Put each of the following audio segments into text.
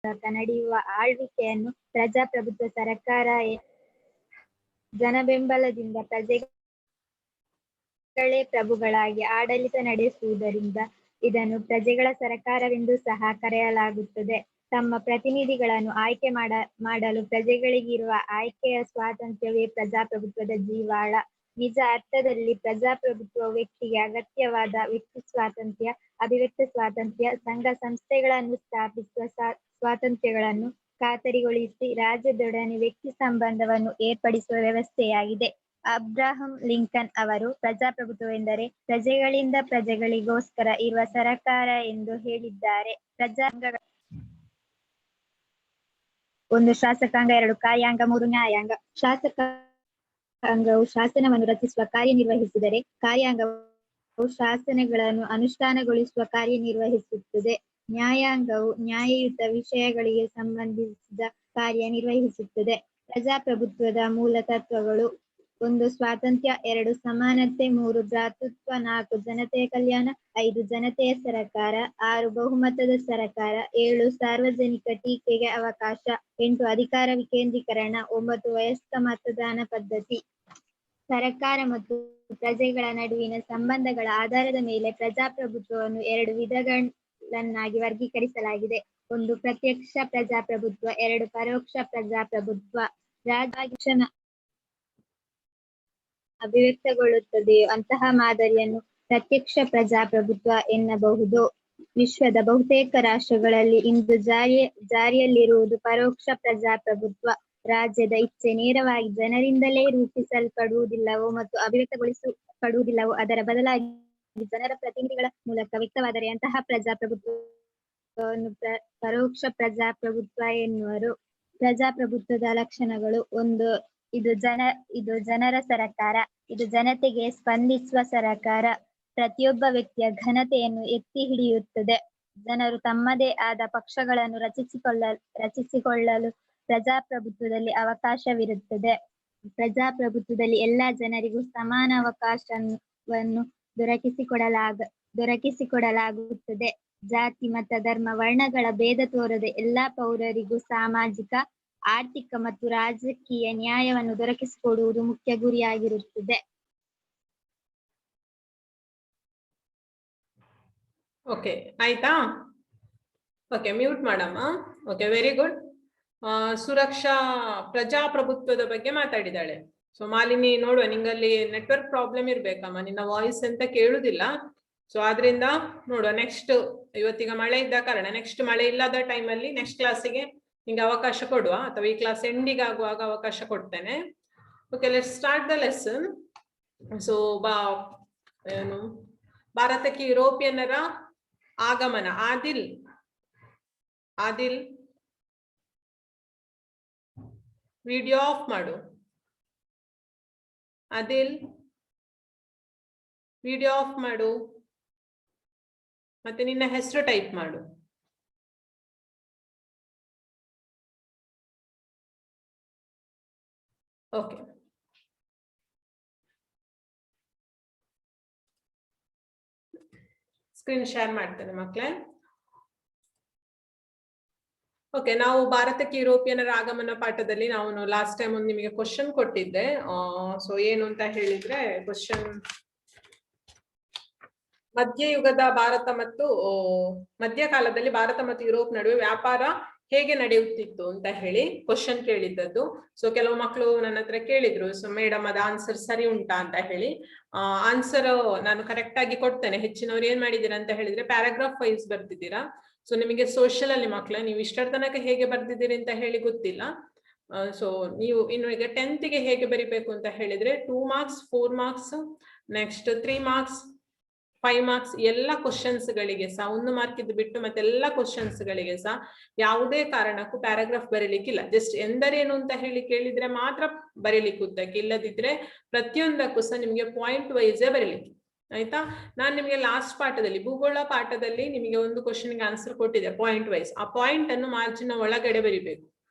ನಡೆಯುವ ಆಳ್ವಿಕೆಯನ್ನು ಪ್ರಜಾಪ್ರಭುತ್ವ ಸರ್ಕಾರ ಜನಬೆಂಬಲದಿಂದ ಪ್ರಜೆಗಳೇ ಪ್ರಭುಗಳಾಗಿ ಆಡಳಿತ ನಡೆಸುವುದರಿಂದ ಇದನ್ನು ಪ್ರಜೆಗಳ ಸರ್ಕಾರವೆಂದು ಸಹ ಕರೆಯಲಾಗುತ್ತದೆ. ತಮ್ಮ ಪ್ರತಿನಿಧಿಗಳನ್ನು ಆಯ್ಕೆ ಮಾಡಲು ಪ್ರಜೆಗಳಿಗಿರುವ ಆಯ್ಕೆಯ ಸ್ವಾತಂತ್ರ್ಯವೇ ಪ್ರಜಾಪ್ರಭುತ್ವದ ಜೀವಾಳ. ನಿಜ ಅರ್ಥದಲ್ಲಿ ಪ್ರಜಾಪ್ರಭುತ್ವವು ವ್ಯಕ್ತಿಗೆ ಅಗತ್ಯವಾದ ವ್ಯಕ್ತಿ ಸ್ವಾತಂತ್ರ್ಯ, ಅಭಿವ್ಯಕ್ತಿ ಸ್ವಾತಂತ್ರ್ಯ, ಸಂಘ ಸಂಸ್ಥೆಗಳನ್ನು ಸ್ಥಾಪಿಸುವ ಸ್ವಾತಂತ್ರ್ಯಗಳನ್ನು ಖಾತರಿಗೊಳಿಸಿ ರಾಜ್ಯದೊಡನೆ ವ್ಯಕ್ತಿ ಸಂಬಂಧವನ್ನು ಏರ್ಪಡಿಸುವ ವ್ಯವಸ್ಥೆಯಾಗಿದೆ. ಅಬ್ರಹಂ ಲಿಂಕನ್ ಅವರು ಪ್ರಜಾಪ್ರಭುತ್ವವೆಂದರೆ ಪ್ರಜೆಗಳಿಂದ ಪ್ರಜೆಗಳಿಗೋಸ್ಕರ ಇರುವ ಸರ್ಕಾರ ಎಂದು ಹೇಳಿದ್ದಾರೆ. ಒಂದು ಶಾಸಕಾಂಗ, 2 ಕಾರ್ಯಾಂಗ, 3 ನ್ಯಾಯಾಂಗ. ಶಾಸಕಾಂಗವು ಶಾಸನವನ್ನು ರಚಿಸುವ ಕಾರ್ಯನಿರ್ವಹಿಸಿದರೆ, ಕಾರ್ಯಾಂಗವು ಶಾಸನಗಳನ್ನು ಅನುಷ್ಠಾನಗೊಳಿಸುವ ಕಾರ್ಯನಿರ್ವಹಿಸುತ್ತದೆ. ನ್ಯಾಯಾಂಗವು ನ್ಯಾಯಯುತ ವಿಷಯಗಳಿಗೆ ಸಂಬಂಧಿಸಿದ ಕಾರ್ಯನಿರ್ವಹಿಸುತ್ತದೆ. ಪ್ರಜಾಪ್ರಭುತ್ವದ ಮೂಲ ತತ್ವಗಳು: 1 ಸ್ವಾತಂತ್ರ್ಯ, 2 ಸಮಾನತೆ, 3 ಭ್ರಾತೃತ್ವ, 4 ಜನತೆಯ ಕಲ್ಯಾಣ, 5 ಜನತೆಯ ಸರಕಾರ, 6 ಬಹುಮತದ ಸರಕಾರ, 7 ಸಾರ್ವಜನಿಕ ಟೀಕೆಗೆ ಅವಕಾಶ, 8 ಅಧಿಕಾರ ವಿಕೇಂದ್ರೀಕರಣ, 9 ವಯಸ್ಕ ಮತದಾನ ಪದ್ಧತಿ. ಸರ್ಕಾರ ಮತ್ತು ಪ್ರಜೆಗಳ ನಡುವಿನ ಸಂಬಂಧಗಳ ಆಧಾರದ ಮೇಲೆ ಪ್ರಜಾಪ್ರಭುತ್ವವನ್ನು 2 ವಿಧಗಳನ್ನಾಗಿ ವರ್ಗೀಕರಿಸಲಾಗಿದೆ. 1 ಪ್ರತ್ಯಕ್ಷ ಪ್ರಜಾಪ್ರಭುತ್ವ, 2 ಪರೋಕ್ಷ ಪ್ರಜಾಪ್ರಭುತ್ವ. ರಾಜ್ಯ ಅಭಿವ್ಯಕ್ತಗೊಳ್ಳುತ್ತದೆಯೋ ಅಂತಹ ಮಾದರಿಯನ್ನು ಪ್ರತ್ಯಕ್ಷ ಪ್ರಜಾಪ್ರಭುತ್ವ ಎನ್ನಬಹುದು. ವಿಶ್ವದ ಬಹುತೇಕ ರಾಷ್ಟ್ರಗಳಲ್ಲಿ ಇಂದು ಜಾರಿಯಲ್ಲಿರುವುದು ಪರೋಕ್ಷ ಪ್ರಜಾಪ್ರಭುತ್ವ. ರಾಜ್ಯದ ಇಚ್ಛೆ ನೇರವಾಗಿ ಜನರಿಂದಲೇ ರೂಪಿಸಲ್ಪಡುವುದಿಲ್ಲವೋ ಮತ್ತು ಅಭಿವ್ಯಕ್ತಗೊಳಿಸಲ್ಪಡುವುದಿಲ್ಲವೋ ಅದರ ಬದಲಾಗಿ ಜನರ ಪ್ರತಿನಿಧಿಗಳ ಮೂಲಕ ವ್ಯಕ್ತವಾದರೆ ಅಂತಹ ಪ್ರಜಾಪ್ರಭುತ್ವವನ್ನು ಪರೋಕ್ಷ ಪ್ರಜಾಪ್ರಭುತ್ವ ಎನ್ನುವರು. ಪ್ರಜಾಪ್ರಭುತ್ವದ ಲಕ್ಷಣಗಳು: 1 ಇದು ಜನರ ಸರ್ಕಾರ. ಇದು ಜನತೆಗೆ ಸ್ಪಂದಿಸುವ ಸರ್ಕಾರ. ಪ್ರತಿಯೊಬ್ಬ ವ್ಯಕ್ತಿಯ ಘನತೆಯನ್ನು ಎತ್ತಿ ಹಿಡಿಯುತ್ತದೆ. ಜನರು ತಮ್ಮದೇ ಆದ ಪಕ್ಷಗಳನ್ನು ರಚಿಸಿಕೊಳ್ಳಲು ಪ್ರಜಾಪ್ರಭುತ್ವದಲ್ಲಿ ಅವಕಾಶವಿರುತ್ತದೆ. ಪ್ರಜಾಪ್ರಭುತ್ವದಲ್ಲಿ ಎಲ್ಲಾ ಜನರಿಗೂ ಸಮಾನ ಅವಕಾಶವನ್ನು ದೊರಕಿಸಿಕೊಡಲಾಗುತ್ತದೆ. ಜಾತಿ, ಮತ, ಧರ್ಮ, ವರ್ಣಗಳ ಭೇದ ತೋರದೆ ಎಲ್ಲಾ ಪೌರರಿಗೂ ಸಾಮಾಜಿಕ, ಆರ್ಥಿಕ ಮತ್ತು ರಾಜಕೀಯ ನ್ಯಾಯವನ್ನು ದೊರಕಿಸಿಕೊಡುವುದು ಮುಖ್ಯ ಗುರಿಯಾಗಿರುತ್ತದೆ. ಓಕೆ, ಆಯ್ತಾ? ಓಕೆ, ಮ್ಯೂಟ್ ಮಾಡಮ್ಮ. Okay, very good. ಸುರಕ್ಷಾ ಪ್ರಜಾಪ್ರಭುತ್ವದ ಬಗ್ಗೆ ಮಾತಾಡಿದಾಳೆ. ಸೊ ಮಾಲಿನಿ, ನೋಡುವ, ನಿಂಗಲ್ಲಿ ನೆಟ್ವರ್ಕ್ ಪ್ರಾಬ್ಲಮ್ ಇರ್ಬೇಕಮ್ಮ, ನಿನ್ನ ವಾಯ್ಸ್ ಅಂತ ಕೇಳುದಿಲ್ಲ. ಸೊ ಆದ್ರಿಂದ ನೋಡುವ, ನೆಕ್ಸ್ಟ್ ಇವತ್ತೀಗ ಮಳೆ ಇದ್ದ ಕಾರಣ ನೆಕ್ಸ್ಟ್ ಮಳೆ ಇಲ್ಲದ ಟೈಮಲ್ಲಿ ನೆಕ್ಸ್ಟ್ ಕ್ಲಾಸಿಗೆ ನಿಂಗೆ ಅವಕಾಶ ಕೊಡುವ, ಅಥವಾ ಈ ಕ್ಲಾಸ್ ಎಂಡಿಗೆ ಆಗುವಾಗ ಅವಕಾಶ ಕೊಡ್ತೇನೆ. Okay, let's start the lesson. So ಭಾರತಕ್ಕೆ ಯುರೋಪಿಯನ್ನರ ಆಗಮನ. ಆದಿಲ್ ವಿಡಿಯೋ ಆಫ್ ಮಾಡು. ಆದಿಲ್ ವಿಡಿಯೋ ಆಫ್ ಮಾಡು, ಮತ್ತೆ ನಿನ್ನ ಹೆಸರು ಟೈಪ್ ಮಾಡು. ಓಕೆ, ಸ್ಕ್ರೀನ್ ಶೇರ್ ಮಾಡ್ತೇನೆ ಮಕ್ಕಳೇ. ಓಕೆ, ನಾವು ಭಾರತಕ್ಕೆ ಯುರೋಪಿಯನ್ನರ ಆಗಮನ ಪಾಠದಲ್ಲಿ ನಾವು ಲಾಸ್ಟ್ ಟೈಮ್ ಒಂದು ನಿಮಗೆ ಕ್ವಶನ್ ಕೊಟ್ಟಿದ್ದೆ. ಸೊ ಏನು ಅಂತ ಹೇಳಿದ್ರೆ, ಕ್ವಶನ್ ಮಧ್ಯಯುಗದ ಭಾರತ ಮತ್ತು ಮಧ್ಯಕಾಲದಲ್ಲಿ ಭಾರತ ಮತ್ತು ಯುರೋಪ್ ನಡುವೆ ವ್ಯಾಪಾರ ಹೇಗೆ ನಡೆಯುತ್ತಿತ್ತು ಅಂತ ಹೇಳಿ ಕ್ವಶನ್ ಕೇಳಿದ್ದದ್ದು. ಸೊ ಕೆಲವು ಮಕ್ಕಳು ನನ್ನ ಹತ್ರ ಕೇಳಿದ್ರು, ಸೊ ಮೇಡಮ್ ಅದ ಆನ್ಸರ್ ಸರಿ ಉಂಟಾ ಅಂತ ಹೇಳಿ. ಆನ್ಸರ್ ನಾನು ಕರೆಕ್ಟ್ ಆಗಿ ಕೊಡ್ತೇನೆ. ಹೆಚ್ಚಿನವ್ರು ಏನ್ ಮಾಡಿದ್ದೀರಾ ಅಂತ ಹೇಳಿದ್ರೆ ಪ್ಯಾರಾಗ್ರಾಫ್ ವೈಸ್ ಬರ್ತಿದ್ದೀರಾ. ಸೊ ನಿಮಗೆ ಸೋಷಿಯಲ್ ಅಲ್ಲಿ ಮಕ್ಕಳ ನೀವು ಇಷ್ಟರ ತನಕ ಹೇಗೆ ಬರ್ತಿದ್ದೀರಿ ಅಂತ ಹೇಳಿ ಗೊತ್ತಿಲ್ಲ. ಸೊ ನೀವು ಇನ್ನು ಈಗ 10th ಗೆ ಹೇಗೆ ಬರಿಬೇಕು ಅಂತ ಹೇಳಿದ್ರೆ 2 marks, 4 marks, next 3 marks, 5 marks ಎಲ್ಲ ಕ್ವಶನ್ಸ್ ಗಳಿಗೆ ಸಹ 1 ಮಾರ್ಕ್ ಇದ್ದು ಬಿಟ್ಟು ಮತ್ತೆ ಎಲ್ಲ ಕ್ವಶನ್ಸ್ ಗಳಿಗೆ ಸಹ ಯಾವುದೇ ಕಾರಣಕ್ಕೂ ಪ್ಯಾರಾಗ್ರಾಫ್ ಬರೀಲಿಕ್ಕಿಲ್ಲ. ಜಸ್ಟ್ ಎಂದರೇನು ಅಂತ ಹೇಳಿ ಕೇಳಿದ್ರೆ ಮಾತ್ರ ಬರೀಲಿಕ್ಕೆ ಉದ್ದಕ್ಕೆ, ಇಲ್ಲದಿದ್ರೆ ಪ್ರತಿಯೊಂದಕ್ಕೂ ಸಹ ನಿಮಗೆ ಪಾಯಿಂಟ್ ವೈಸೇ ಬರೀಲಿಕ್ಕೆ. ಆಯ್ತಾ? ನಾನು ನಿಮಗೆ ಲಾಸ್ಟ್ ಪಾಠದಲ್ಲಿ ಭೂಗೋಳ ಪಾಠದಲ್ಲಿ ನಿಮಗೆ ಒಂದು ಕ್ವಶನ್ಗೆ ಆನ್ಸರ್ ಕೊಟ್ಟಿದೆ ಪಾಯಿಂಟ್ ವೈಸ್. ಆ ಪಾಯಿಂಟ್ ಅನ್ನು ಮಾರ್ಜಿನ್ ಒಳಗಡೆ ಬರಿಬೇಕು,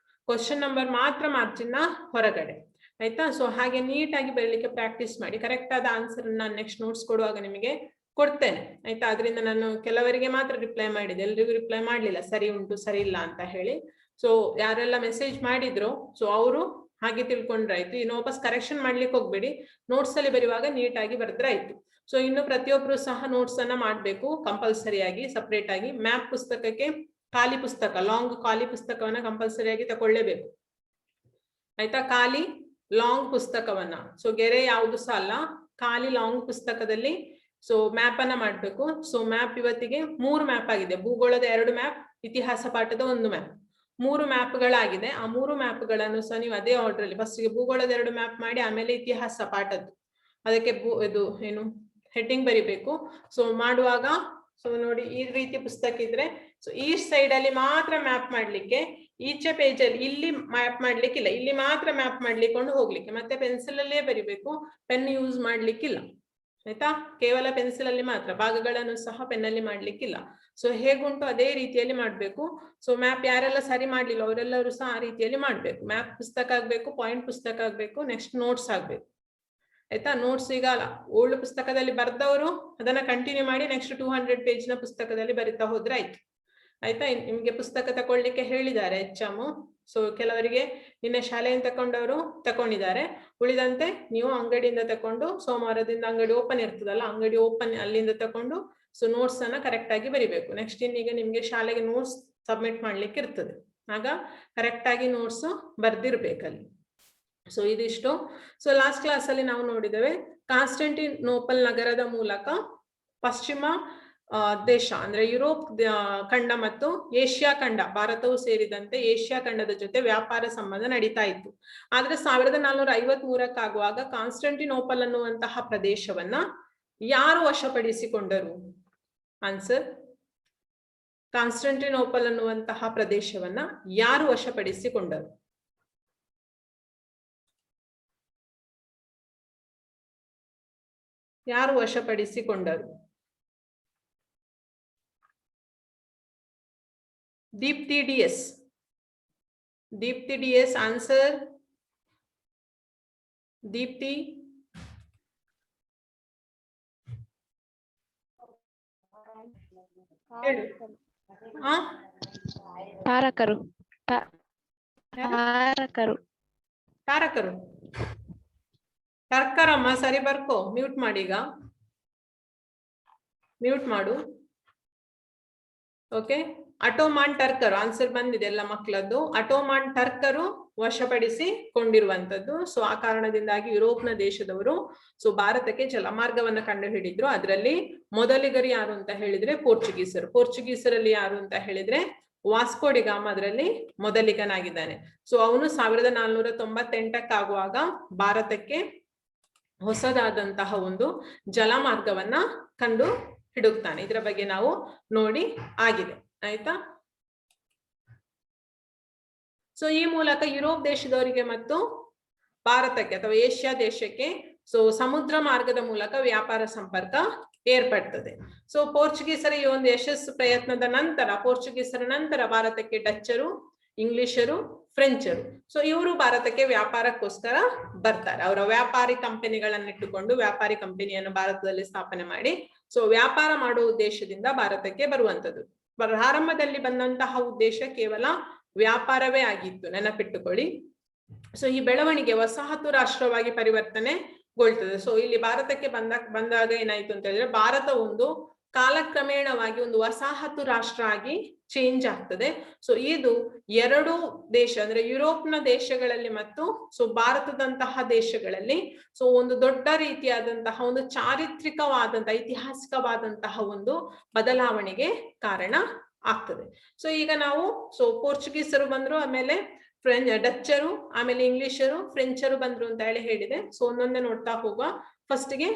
ಕ್ವಶನ್ ನಂಬರ್ ಮಾತ್ರ ಮಾರ್ಜಿನ್ ಹೊರಗಡೆ. ಆಯ್ತಾ? ಸೊ ಹಾಗೆ ನೀಟಾಗಿ ಬರೀಲಿಕ್ಕೆ ಪ್ರಾಕ್ಟೀಸ್ ಮಾಡಿ. ಕರೆಕ್ಟ್ ಆದ ಆನ್ಸರ್ ನಾನು ನೆಕ್ಸ್ಟ್ ನೋಟ್ಸ್ ಕೊಡುವಾಗ ನಿಮಗೆ ಕೊಡ್ತೇನೆ ಆಯ್ತಾ. ಅದರಿಂದ ನಾನು ಕೆಲವರಿಗೆ ಮಾತ್ರ ರಿಪ್ಲೈ ಮಾಡಿದೆ, ಎಲ್ರಿಗೂ ರಿಪ್ಲೈ ಮಾಡ್ಲಿಲ್ಲ, ಸರಿ ಉಂಟು ಸರಿ ಇಲ್ಲ ಅಂತ ಹೇಳಿ. ಸೊ ಯಾರೆಲ್ಲ ಮೆಸೇಜ್ ಮಾಡಿದ್ರು ಸೊ ಅವರು ಹಾಗೆ ತಿಳ್ಕೊಂಡ್ರಾಯ್ತು. ಇನ್ನು ವಾಪಸ್ ಕರೆಕ್ಷನ್ ಮಾಡ್ಲಿಕ್ಕೆ ಹೋಗ್ಬೇಡಿ, ನೋಟ್ಸ್ ಅಲ್ಲಿ ಬರುವಾಗ ನೀಟಾಗಿ ಬರೆದ್ರಾಯ್ತು. ಸೊ ಇನ್ನು ಪ್ರತಿಯೊಬ್ರು ಸಹ ನೋಟ್ಸ್ ಅನ್ನ ಮಾಡ್ಬೇಕು ಕಂಪಲ್ಸರಿಯಾಗಿ ಸಪರೇಟ್ ಆಗಿ. ಮ್ಯಾಪ್ ಪುಸ್ತಕಕ್ಕೆ ಖಾಲಿ ಪುಸ್ತಕ, ಲಾಂಗ್ ಖಾಲಿ ಪುಸ್ತಕವನ್ನ ಕಂಪಲ್ಸರಿಯಾಗಿ ತಕೊಳ್ಳೇಬೇಕು ಆಯ್ತಾ. ಖಾಲಿ ಲಾಂಗ್ ಪುಸ್ತಕವನ್ನ, ಸೊ ಗೆರೆ ಯಾವುದು ಸಹ ಅಲ್ಲ, ಖಾಲಿ ಲಾಂಗ್ ಪುಸ್ತಕದಲ್ಲಿ ಸೊ ಮ್ಯಾಪ್ ಅನ್ನ ಮಾಡ್ಬೇಕು. ಸೊ ಮ್ಯಾಪ್ ಇವತ್ತಿಗೆ 3 ಮ್ಯಾಪ್ ಆಗಿದೆ. ಭೂಗೋಳದ 2 ಮ್ಯಾಪ್, ಇತಿಹಾಸ ಪಾಠದ 1 ಮ್ಯಾಪ್, 3 ಮ್ಯಾಪ್ಗಳಾಗಿದೆ. ಆ 3 ಮ್ಯಾಪ್ಗಳನ್ನು ಸಹ ನೀವು ಅದೇ ಆರ್ಡರ್ ಅಲ್ಲಿ ಫಸ್ಟ್ಗೆ ಭೂಗೋಳದ 2 ಮ್ಯಾಪ್ ಮಾಡಿ, ಆಮೇಲೆ ಇತಿಹಾಸ ಪಾಠದ್ದು ಅದಕ್ಕೆ ಇದು ಏನು ಹೆಡ್ಡಿಂಗ್ ಬರಿಬೇಕು. ಸೊ ಮಾಡುವಾಗ ಸೊ ನೋಡಿ ಈ ರೀತಿ ಪುಸ್ತಕ ಇದ್ರೆ ಸೊ ಈ ಸೈಡ್ ಅಲ್ಲಿ ಮಾತ್ರ ಮ್ಯಾಪ್ ಮಾಡ್ಲಿಕ್ಕೆ, ಈಚೆ ಪೇಜ್ ಅಲ್ಲಿ ಇಲ್ಲಿ ಮ್ಯಾಪ್ ಮಾಡ್ಲಿಕ್ಕಿಲ್ಲ, ಇಲ್ಲಿ ಮಾತ್ರ ಮ್ಯಾಪ್ ಮಾಡ್ಲಿಕೊಂಡು ಹೋಗ್ಲಿಕ್ಕೆ. ಮತ್ತೆ ಪೆನ್ಸಿಲ್ ಅಲ್ಲೇ ಬರಿಬೇಕು, ಪೆನ್ ಯೂಸ್ ಮಾಡ್ಲಿಕ್ಕಿಲ್ಲ ಆಯ್ತಾ. ಕೇವಲ ಪೆನ್ಸಿಲ್ ಅಲ್ಲಿ ಮಾತ್ರ, ಭಾಗಗಳನ್ನು ಸಹ ಪೆನ್ನಲ್ಲಿ ಮಾಡ್ಲಿಕ್ಕಿಲ್ಲ. ಸೊ ಹೇಗುಂಟು ಅದೇ ರೀತಿಯಲ್ಲಿ ಮಾಡ್ಬೇಕು. ಸೊ ಮ್ಯಾಪ್ ಯಾರೆಲ್ಲ ಸರಿ ಮಾಡ್ಲಿಲ್ಲ ಅವರೆಲ್ಲರೂ ಸಹ ಆ ರೀತಿಯಲ್ಲಿ ಮಾಡ್ಬೇಕು. ಮ್ಯಾಪ್ ಪುಸ್ತಕ ಆಗ್ಬೇಕು, ಪಾಯಿಂಟ್ ಪುಸ್ತಕ ಆಗ್ಬೇಕು, ನೆಕ್ಸ್ಟ್ ನೋಟ್ಸ್ ಆಗ್ಬೇಕು ಆಯ್ತಾ. ನೋಟ್ಸ್ ಈಗ ಓಲ್ಡ್ ಪುಸ್ತಕದಲ್ಲಿ ಬರ್ದವರು ಅದನ್ನ ಕಂಟಿನ್ಯೂ ಮಾಡಿ ನೆಕ್ಸ್ಟ್ 200 ಪೇಜ್ನ ಪುಸ್ತಕದಲ್ಲಿ ಬರಿತಾ ಹೋದ್ರೆ ಆಯ್ತು ಆಯ್ತಾ. ನಿಮ್ಗೆ ಪುಸ್ತಕ ತಗೊಳ್ಳಿಕ್ಕೆ ಹೇಳಿದ್ದಾರೆ HM. ಸೊ ಕೆಲವರಿಗೆ ನಿನ್ನೆ ಶಾಲೆಯಿಂದ ತಕೊಂಡವರು ತಕೊಂಡಿದ್ದಾರೆ, ಉಳಿದಂತೆ ನೀವು ಅಂಗಡಿಯಿಂದ ತಕೊಂಡು, ಸೋಮವಾರದಿಂದ ಅಂಗಡಿ ಓಪನ್ ಇರ್ತದಲ್ಲ, ಅಂಗಡಿ ಓಪನ್ ಅಲ್ಲಿಂದ ತಕೊಂಡು ಸೊ ನೋಟ್ಸ್ ಅನ್ನ ಕರೆಕ್ಟ್ ಆಗಿ ಬರಿಬೇಕು. ನೆಕ್ಸ್ಟ್ ಇನ್ನೀಗ ನಿಮ್ಗೆ ಶಾಲೆಗೆ ನೋಟ್ಸ್ ಸಬ್ಮಿಟ್ ಮಾಡ್ಲಿಕ್ಕೆ ಇರ್ತದೆ, ಆಗ ಕರೆಕ್ಟ್ ಆಗಿ ನೋಟ್ಸ್ ಬರ್ದಿರ್ಬೇಕಲ್ಲಿ. ಸೊ ಇದಿಷ್ಟು. ಸೊ ಲಾಸ್ಟ್ ಕ್ಲಾಸ್ ಅಲ್ಲಿ ನಾವು ನೋಡಿದ್ದೇವೆ ಕಾನ್ಸ್ಟಂಟಿನೋಪಲ್ ನಗರದ ಮೂಲಕ ಪಶ್ಚಿಮ ದೇಶ ಅಂದ್ರೆ ಯುರೋಪ್ ಖಂಡ ಮತ್ತು ಏಷ್ಯಾ ಖಂಡ, ಭಾರತವು ಸೇರಿದಂತೆ ಏಷ್ಯಾ ಖಂಡದ ಜೊತೆ ವ್ಯಾಪಾರ ಸಂಬಂಧ ನಡೀತಾ ಇತ್ತು. ಆದ್ರೆ 1453 ಕಾನ್ಸ್ಟಂಟಿನೋಪಲ್ ಅನ್ನುವಂತಹ ಪ್ರದೇಶವನ್ನ ಯಾರು ವಶಪಡಿಸಿಕೊಂಡರು? ಆನ್ಸರ್, ಕಾನ್ಸ್ಟಂಟಿನೋಪಲ್ ಅನ್ನುವಂತಹ ಪ್ರದೇಶವನ್ನ ಯಾರು ವಶಪಡಿಸಿಕೊಂಡರು? ಯಾರು ವಶಪಡಿಸಿಕೊಂಡರು? Deepti DS. Deepti DS answer. Deepti ತಾರಕರು. ತಾರಕರು. ತಾರಕರು. ತರ್ಕರಮ್ಮ ಸರಿ ಬರ್ಕೋ. ಮ್ಯೂಟ್ ಮಾಡೀಗ, ಮ್ಯೂಟ್ ಮಾಡು. ಓಕೆ, ಅಟೋಮಾನ್ ಟರ್ಕರು ಆನ್ಸರ್ ಬಂದಿದೆ ಎಲ್ಲ ಮಕ್ಕಳದ್ದು. ಅಟೋಮಾನ್ ಟರ್ಕರು ವಶಪಡಿಸಿಕೊಂಡಿರುವಂತದ್ದು. ಸೊ ಆ ಕಾರಣದಿಂದಾಗಿ ಯುರೋಪ್ನ ದೇಶದವರು ಸೊ ಭಾರತಕ್ಕೆ ಜಲಮಾರ್ಗವನ್ನ ಕಂಡು ಹಿಡಿದ್ರು. ಅದರಲ್ಲಿ ಮೊದಲಿಗರು ಯಾರು ಅಂತ ಹೇಳಿದ್ರೆ ಪೋರ್ಚುಗೀಸರು. ಪೋರ್ಚುಗೀಸರಲ್ಲಿ ಯಾರು ಅಂತ ಹೇಳಿದ್ರೆ ವಾಸ್ಕೋ ಡಿ ಗಾಮ ಅದರಲ್ಲಿ ಮೊದಲಿಗನಾಗಿದ್ದಾನೆ. ಸೊ ಅವನು 1498 ಭಾರತಕ್ಕೆ ಹೊಸದಾದಂತಹ ಒಂದು ಜಲಮಾರ್ಗವನ್ನ ಕಂಡು ಹಿಡುತ್ತಾನೆ. ಇದರ ಬಗ್ಗೆ ನಾವು ನೋಡಿ ಆಗಿದೆ ಆಯ್ತಾ. ಸೊ ಈ ಮೂಲಕ ಯುರೋಪ್ ದೇಶದವರಿಗೆ ಮತ್ತು ಭಾರತಕ್ಕೆ ಅಥವಾ ಏಷ್ಯಾ ದೇಶಕ್ಕೆ ಸೊ ಸಮುದ್ರ ಮಾರ್ಗದ ಮೂಲಕ ವ್ಯಾಪಾರ ಸಂಪರ್ಕ ಏರ್ಪಡ್ತದೆ. ಸೊ ಪೋರ್ಚುಗೀಸರ ಈ ಒಂದು ಯಶಸ್ಸು ಪ್ರಯತ್ನದ ನಂತರ, ಪೋರ್ಚುಗೀಸರ ನಂತರ ಭಾರತಕ್ಕೆ ಡಚ್ಚರು, ಇಂಗ್ಲಿಷರು, ಫ್ರೆಂಚರು ಸೊ ಇವರು ಭಾರತಕ್ಕೆ ವ್ಯಾಪಾರಕ್ಕೋಸ್ಕರ ಬರ್ತಾರೆ. ಅವರ ವ್ಯಾಪಾರಿ ಕಂಪನಿಗಳನ್ನಿಟ್ಟುಕೊಂಡು ವ್ಯಾಪಾರಿ ಕಂಪನಿಯನ್ನು ಭಾರತದಲ್ಲಿ ಸ್ಥಾಪನೆ ಮಾಡಿ ಸೊ ವ್ಯಾಪಾರ ಮಾಡುವ ಉದ್ದೇಶದಿಂದ ಭಾರತಕ್ಕೆ ಬರುವಂತದ್ದು. ಪ್ರಾರಂಭದಲ್ಲಿ ಬಂದಂತಹ ಉದ್ದೇಶ ಕೇವಲ ವ್ಯಾಪಾರವೇ ಆಗಿತ್ತು, ನೆನಪಿಟ್ಟುಕೊಳ್ಳಿ. ಸೊ ಈ ಬೆಳವಣಿಗೆ ವಸಾಹತು ರಾಷ್ಟ್ರವಾಗಿ ಪರಿವರ್ತನೆಗೊಳ್ತದೆ. ಸೊ ಇಲ್ಲಿ ಭಾರತಕ್ಕೆ ಬಂದಾಗ ಏನಾಯ್ತು ಅಂತ ಹೇಳಿದ್ರೆ ಭಾರತ ಒಂದು ಕಾಲಕ್ರಮೇಣವಾಗಿ ಒಂದು ವಸಾಹತು ರಾಷ್ಟ್ರ ಆಗಿ ಚೇಂಜ್ ಆಗ್ತದೆ. ಸೊ ಇದು 2 ದೇಶ ಅಂದ್ರೆ ಯುರೋಪ್ನ ದೇಶಗಳಲ್ಲಿ ಮತ್ತು ಸೊ ಭಾರತದಂತಹ ದೇಶಗಳಲ್ಲಿ ಸೊ ಒಂದು ದೊಡ್ಡ ರೀತಿಯಾದಂತಹ ಒಂದು ಚಾರಿತ್ರಿಕವಾದಂತಹ ಐತಿಹಾಸಿಕವಾದಂತಹ ಒಂದು ಬದಲಾವಣೆಗೆ ಕಾರಣ ಆಗ್ತದೆ. ಸೊ ಈಗ ನಾವು ಸೊ ಪೋರ್ಚುಗೀಸರು ಬಂದ್ರು, ಆಮೇಲೆ ಡಚ್ಚರು, ಆಮೇಲೆ ಇಂಗ್ಲಿಷರು, ಫ್ರೆಂಚರು ಬಂದ್ರು ಅಂತ ಹೇಳಿದೆ. ಸೊ ಒಂದೊಂದೇ ನೋಡ್ತಾ ಹೋಗುವ. ಫಸ್ಟ್ಗೆ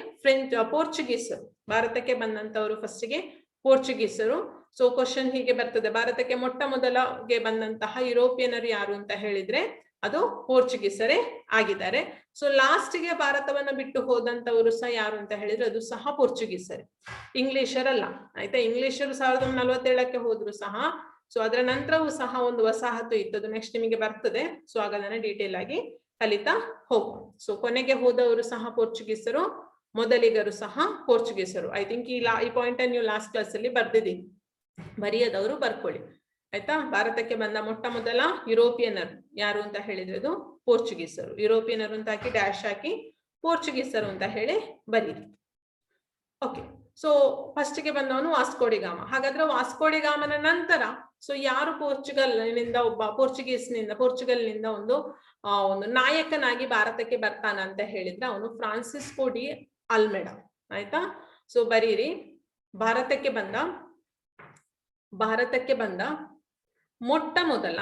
ಪೋರ್ಚುಗೀಸರು ಭಾರತಕ್ಕೆ ಬಂದಂತವರು, ಫಸ್ಟ್ಗೆ ಪೋರ್ಚುಗೀಸರು. ಸೊ ಕ್ವಶನ್ ಹೀಗೆ ಬರ್ತದೆ, ಭಾರತಕ್ಕೆ ಮೊಟ್ಟ ಮೊದಲಿಗೆ ಬಂದಂತಹ ಯುರೋಪಿಯನರು ಯಾರು ಅಂತ ಹೇಳಿದ್ರೆ ಅದು ಪೋರ್ಚುಗೀಸರೇ ಆಗಿದ್ದಾರೆ. ಸೊ ಲಾಸ್ಟ್ಗೆ ಭಾರತವನ್ನ ಬಿಟ್ಟು ಹೋದಂತವರು ಸಹ ಯಾರು ಅಂತ ಹೇಳಿದ್ರೆ ಅದು ಸಹ ಪೋರ್ಚುಗೀಸರೇ, ಇಂಗ್ಲಿಷರಲ್ಲ ಆಯ್ತಾ. ಇಂಗ್ಲಿಷರು 1947ಕ್ಕೆ ಹೋದ್ರು ಸಹ. ಸೊ ಅದರ ನಂತರವೂ ಸಹ ಒಂದು ವಸಾಹತು ಇತ್ತು, ಅದು ನೆಕ್ಸ್ಟ್ ನಿಮಗೆ ಬರ್ತದೆ. ಸೊ ಆಗ ಅದನ್ನ ಡೀಟೇಲ್ ಆಗಿ ಕಲಿತಾ ಹೋಗುವ. ಸೊ ಕೊನೆಗೆ ಹೋದವರು ಸಹ ಪೋರ್ಚುಗೀಸರು, ಮೊದಲಿಗರು ಸಹ ಪೋರ್ಚುಗೀಸರು. ಐ ಥಿಂಕ್ ಈ ಪಾಯಿಂಟ್ ಅನ್ನು ನೀವು ಲಾಸ್ಟ್ ಕ್ಲಾಸ್ ಅಲ್ಲಿ ಬರ್ದಿದ್ದೀನಿ, ಬರೆಯದವರು ಬರ್ಕೊಳ್ಳಿ ಆಯ್ತಾ. ಭಾರತಕ್ಕೆ ಬಂದ ಮೊಟ್ಟ ಮೊದಲ ಯುರೋಪಿಯನ್ನರು ಯಾರು ಅಂತ ಹೇಳಿದ್ರೆ ಅದು ಪೋರ್ಚುಗೀಸರು. ಯುರೋಪಿಯನ್ನರು ಅಂತ ಹಾಕಿ ಡ್ಯಾಶ್ ಹಾಕಿ ಪೋರ್ಚುಗೀಸರು ಅಂತ ಹೇಳಿ ಬರೀರಿ. ಓಕೆ, ಸೊ ಫಸ್ಟ್ ಗೆ ಬಂದವನು ವಾಸ್ಕೋ ಡಿ ಗಾಮ. ಹಾಗಾದ್ರೆ ವಾಸ್ಕೋ ಡಿ ಗಾಮನ ನಂತರ ಸೊ ಯಾರು ಪೋರ್ಚುಗಲ್ನಿಂದ ಪೋರ್ಚುಗಲ್ನಿಂದ ಒಂದು ನಾಯಕನಾಗಿ ಭಾರತಕ್ಕೆ ಬರ್ತಾನ ಅಂತ ಹೇಳಿದ್ರೆ ಅವನು ಫ್ರಾನ್ಸಿಸ್ಕೋ ಡಿ ಅಲ್ಮೆಡಾ ಆಯ್ತಾ. ಸೊ ಬರೀರಿ, ಭಾರತಕ್ಕೆ ಬಂದ ಮೊಟ್ಟ ಮೊದಲ